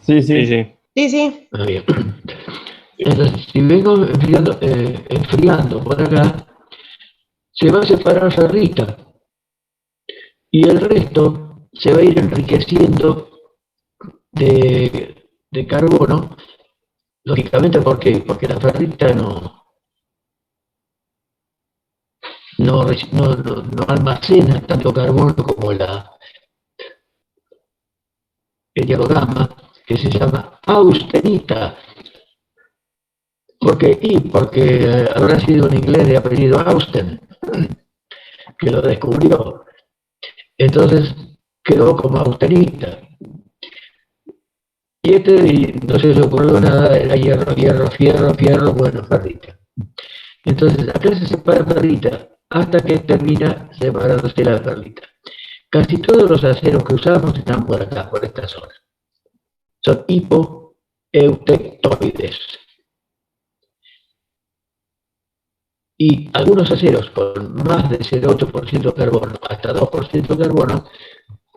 Sí. Sí. Ah, bien. Entonces, si vengo enfriando por acá, se va a separar ferrita y el resto se va a ir enriqueciendo de carbono, Lógicamente, ¿por qué? Porque la ferrita no almacena tanto carbono como el dialogama, que se llama austenita. ¿Por qué? Y porque habrá sido un inglés de apellido Austen que lo descubrió. Entonces quedó como austenita. Y no se le ocurrió nada, era hierro, hierro, fierro, fierro, bueno, ferrita. Entonces acá se separa ferrita hasta que termina separándose la ferrita. Casi todos los aceros que usamos están por acá, por esta zona. Son hipoeutectoides. Y algunos aceros con más de 0,8% de carbono, hasta 2% de carbono,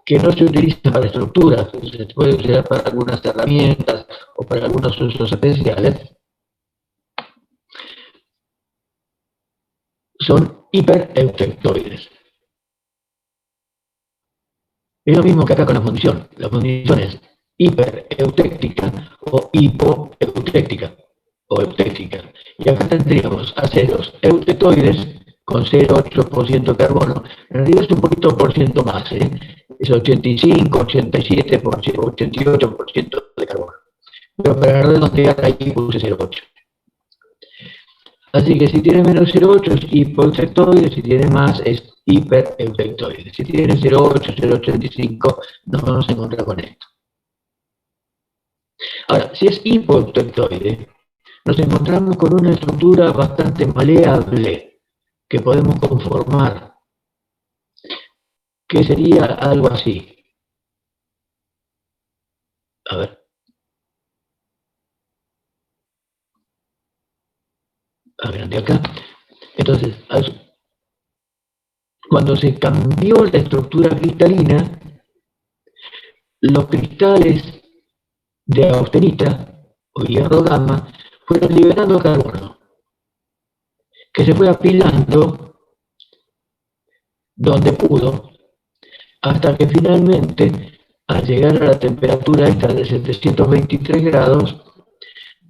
que no se utilizan para estructuras, se puede utilizar para algunas herramientas o para algunos usos especiales, son hipereutectoides. Es lo mismo que acá con la fundición. La fundición es hipereutéctica o hipoeutéctica o eutéctica. Y acá tendríamos aceros eutectoides con 0,8% de carbono. En realidad es un poquito por ciento más, es 85, 87, 88% de carbono. Pero para redondear ahí puse 0,8. Así que si tiene menos 0,8 es hipoeutectoide, si tiene más es hipereutectoide. Si tiene 0,8, 0,85 nos vamos a encontrar con esto. Ahora, si es hipoeutectoide, nos encontramos con una estructura bastante maleable que podemos conformar, que sería algo así. A ver. Agrandé acá. Entonces, cuando se cambió la estructura cristalina, los cristales de austenita o hierro gamma fueron liberando carbono, que se fue apilando donde pudo, hasta que finalmente, al llegar a la temperatura esta de 723 grados,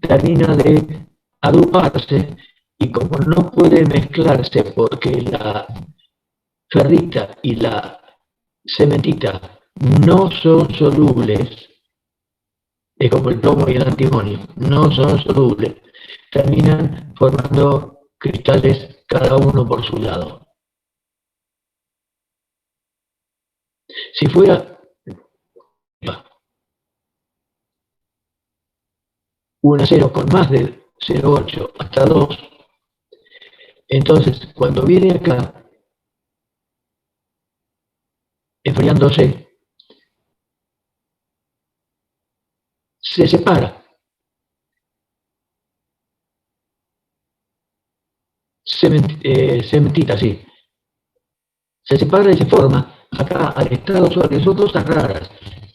termina de agruparse y como no puede mezclarse porque la ferrita y la cementita no son solubles, es como el plomo y el antimonio, no son solubles, terminan formando cristales cada uno por su lado. Si fuera un acero con más de 0,8 hasta 2, entonces cuando viene acá, enfriándose, se separa. Cementita, sí. Se separa y se forma acá al estado sólido. Son cosas raras,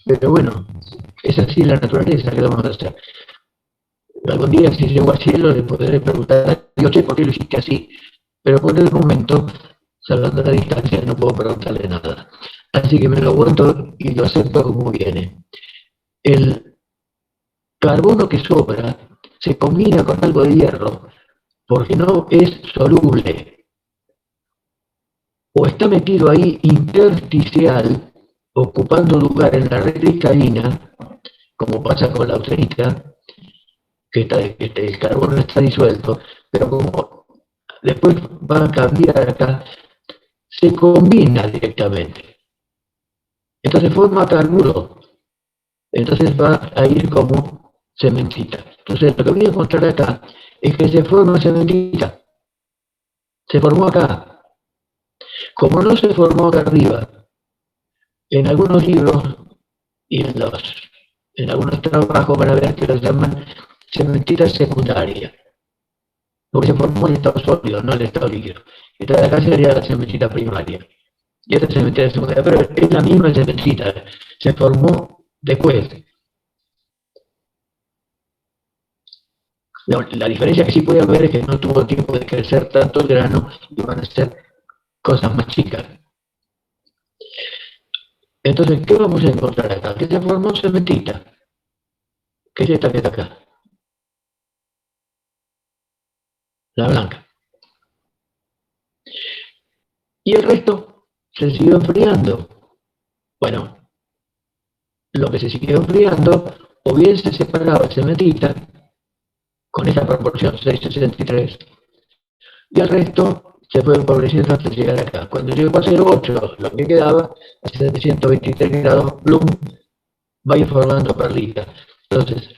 pero bueno, es así la naturaleza que vamos a hacer. Algún día, si llego al cielo, le podré preguntar, yo sé por qué lo hiciste así, pero por el momento, salvando la distancia, no puedo preguntarle nada. Así que me lo aguanto y lo acepto como viene. El carbono que sobra se combina con algo de hierro, porque no es soluble. O está metido ahí intersticial, ocupando lugar en la red cristalina, como pasa con la austenita, que el carbono está disuelto, pero como después va a cambiar acá, se combina directamente. Entonces forma carburo. Entonces va a ir como cementita. Entonces lo que voy a encontrar acá es que se forma cementita. Se formó acá. Como no se formó acá arriba, en algunos libros y en algunos trabajos van a ver que lo llaman cementita secundaria. Porque se formó en estado sólido, no en estado líquido. Esta de acá sería la cementita primaria. Y esta cementita secundaria, pero es la misma cementita. Se formó después. La diferencia que sí puede haber es que no tuvo tiempo de crecer tanto el grano y van a ser cosas más chicas. Entonces, ¿qué vamos a encontrar acá? Que se formó cementita, que es esta que está acá. la blanca. Y el resto se siguió enfriando. Bueno, lo que se siguió enfriando, o bien se separaba cementita, con esa proporción 6:63, y el resto se fue empobreciendo hasta llegar acá. Cuando llegó a 0,8, lo que quedaba, a 723 grados, plum, va a ir formando perlitas. Entonces,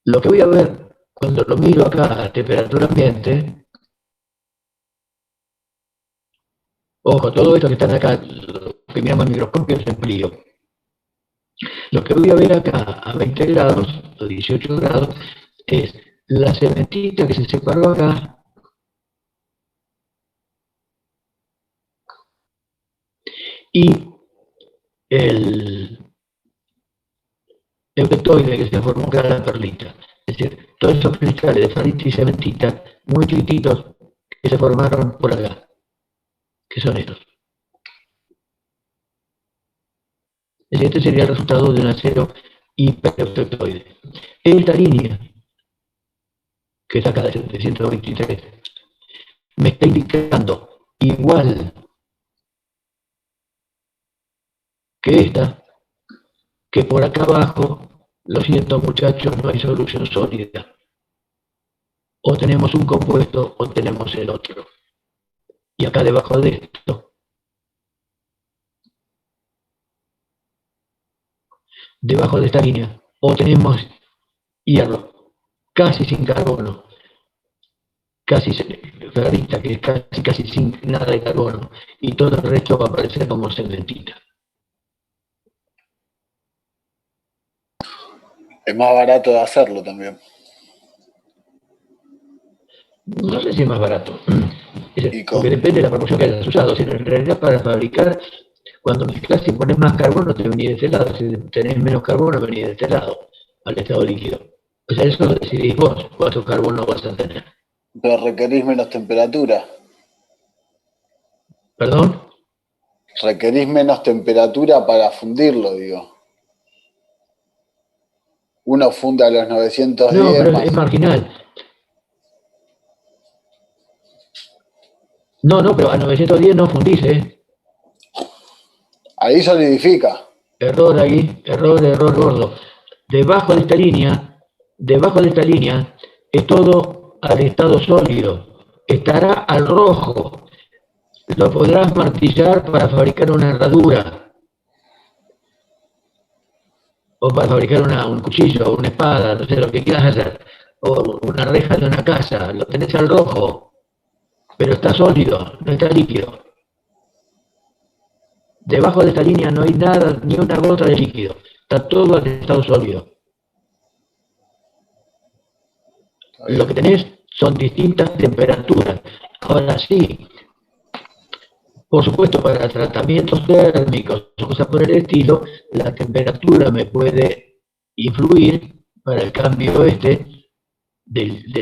lo que voy a ver cuando lo miro acá a temperatura ambiente, ojo, todo esto que están acá, lo que miramos en microscopio es en frío. Lo que voy a ver acá a 20 grados o 18 grados es la cementita que se separó acá y el eupectoide que se formó acá en la perlita. Es decir, todos esos cristales de farita y cementita muy chiquititos que se formaron por acá, que son estos. Este sería el resultado de un acero hipereupectoide. Esta línea, que es acá de 723, me está indicando igual que esta, que por acá abajo, lo siento muchachos, no hay solución sólida. O tenemos un compuesto o tenemos el otro. Y acá debajo de esto, debajo de esta línea, o tenemos hierro, casi sin carbono, casi ferrita, que es casi sin nada de carbono, y todo el resto va a aparecer como cementita. Es más barato de hacerlo también. No sé si es más barato, porque depende de la proporción que hayas usado. Si en realidad para fabricar, cuando mezclas y pones más carbono, te venís de este lado. Si tenés menos carbono, venís de este lado, al estado líquido. O sea, eso lo decidís vos, cuánto carbono vas a tener. Pero requerís menos temperatura. ¿Perdón? Requerís menos temperatura para fundirlo, digo. Uno funde a los 910. No, pero es marginal. No, pero a 910 no fundís, ¿eh? Ahí solidifica. Error ahí, error gordo. Debajo de esta línea, es todo al estado sólido. Estará al rojo. Lo podrás martillar para fabricar una herradura. O para fabricar un cuchillo, una espada, no sé, lo que quieras hacer. O una reja de una casa. Lo tenés al rojo. Pero está sólido, no está líquido. Debajo de esta línea no hay nada, ni una gota de líquido. Está todo en estado sólido. Lo que tenés son distintas temperaturas. Ahora sí, por supuesto, para tratamientos térmicos o cosas por el estilo, la temperatura me puede influir para el cambio de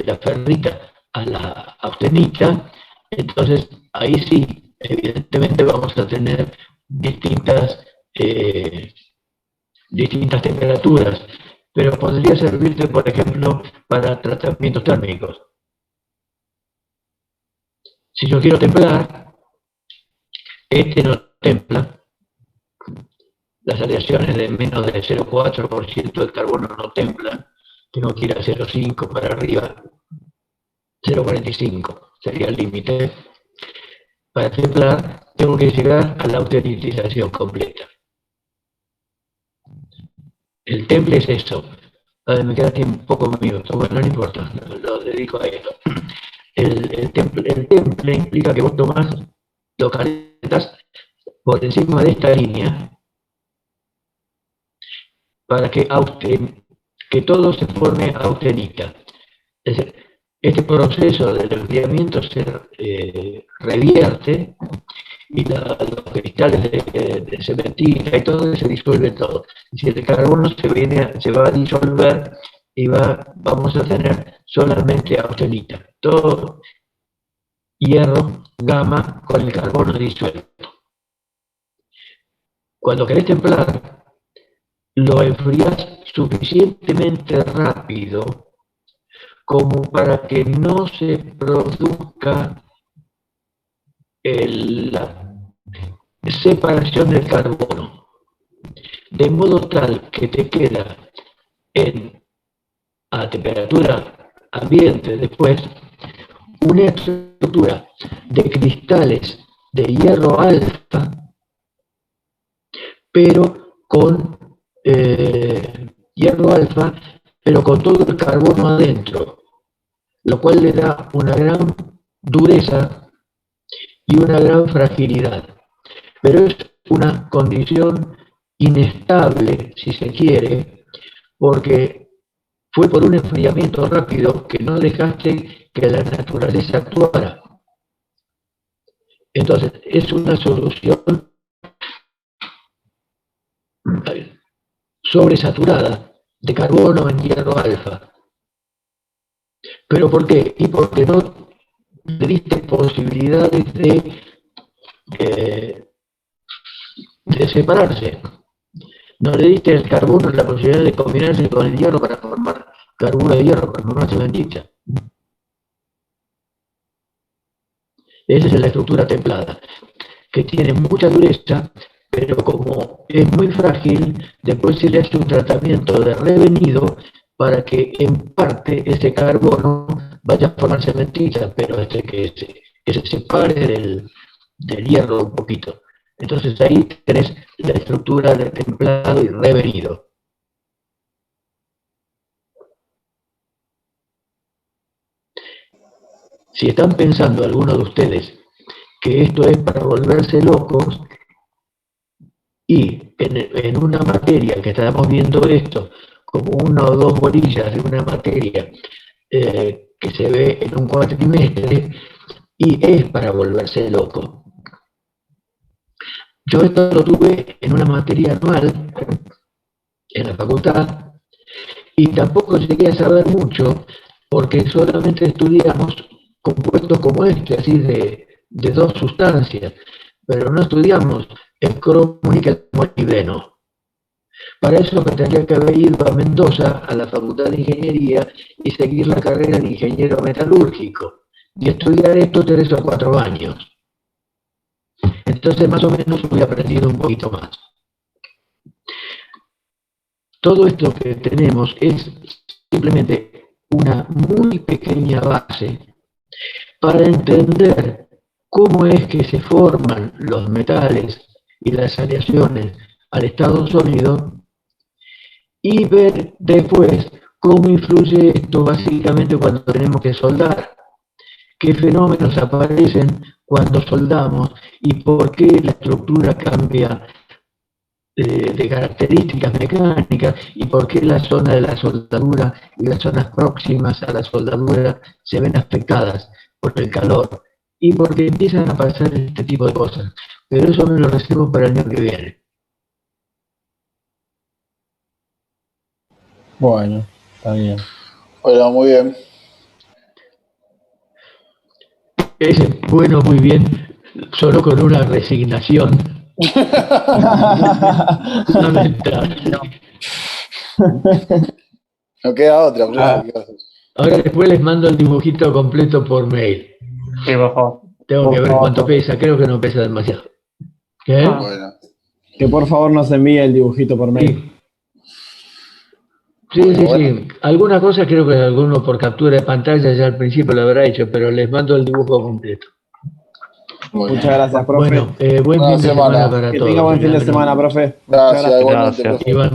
la ferrita a la austenita. Entonces, ahí sí, evidentemente vamos a tener distintas temperaturas, pero podría servirte, por ejemplo, para tratamientos térmicos. Si yo quiero templar, este no templa, las aleaciones de menos de 0,4% de carbono no templan, tengo que ir a 0,5 para arriba, 0,45 sería el límite. Para templar tengo que llegar a la austenitización completa. El temple es eso. Me queda aquí un poco minuto, bueno, no importa, lo dedico a esto. El temple implica que vos tomás, lo calentas por encima de esta línea para que todo se forme austenita. Es decir, este proceso del enfriamiento se revierte y los cristales de cementita y todo se disuelve todo. Si el carbono se va a disolver y vamos a tener solamente austenita. Todo hierro, gamma con el carbono disuelto. Cuando querés templar, lo enfrías suficientemente rápido como para que no se produzca la separación del carbono, de modo tal que te queda a temperatura ambiente después una estructura de cristales de hierro alfa, pero con todo el carbono adentro, lo cual le da una gran dureza y una gran fragilidad. Pero es una condición inestable, si se quiere, porque fue por un enfriamiento rápido que no dejaste que la naturaleza actuara. Entonces, es una solución sobresaturada de carbono en hierro alfa. ¿Pero por qué? Y porque no le diste posibilidades de separarse. No le diste al carbono la posibilidad de combinarse con el hierro para formar carburo de hierro, para formar cementita. Esa es la estructura templada, que tiene mucha dureza, pero como es muy frágil, después se le hace un tratamiento de revenido para que en parte ese carbono vaya a formar cementita, pero que se separe del hierro un poquito. Entonces ahí tenés la estructura de templado y revenido. Si están pensando algunos de ustedes que esto es para volverse locos, y en una materia que estábamos viendo esto, como una o dos bolillas de una materia que se ve en un cuatrimestre, y es para volverse loco. Yo esto lo tuve en una materia anual en la facultad, y tampoco llegué a saber mucho, porque solamente estudiamos compuestos como este, así de dos sustancias, pero no estudiamos el cromo, níquel, molibdeno. Para eso me tendría que haber ido a Mendoza, a la Facultad de Ingeniería, y seguir la carrera de ingeniero metalúrgico, y estudiar esto 3 o 4 años. Entonces más o menos hubiera aprendido un poquito más. Todo esto que tenemos es simplemente una muy pequeña base para entender cómo es que se forman los metales y las aleaciones al estado sólido, y ver después cómo influye esto básicamente cuando tenemos que soldar, qué fenómenos aparecen cuando soldamos y por qué la estructura cambia de características mecánicas, y por qué la zona de la soldadura y las zonas próximas a la soldadura se ven afectadas por el calor, y porque empiezan a pasar este tipo de cosas. Pero eso me lo reservo para el año que viene. Bueno, está bien. Bueno, muy bien. Bueno, muy bien, solo con una resignación. Lamentable. No queda otra, profe. Ahora después les mando el dibujito completo por mail. Sí, por favor. Tengo que ver cuánto pesa, creo que no pesa demasiado. ¿Qué? Bueno. Que por favor nos envíe el dibujito por mail. Sí. Alguna cosa creo que alguno por captura de pantalla ya al principio lo habrá hecho, pero les mando el dibujo completo. Muchas gracias, profe. Bueno, buen fin de semana para que todos. tenga buen fin de semana, profe. Gracias, igualmente, profe. Iván,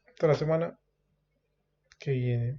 Hasta la semana que viene.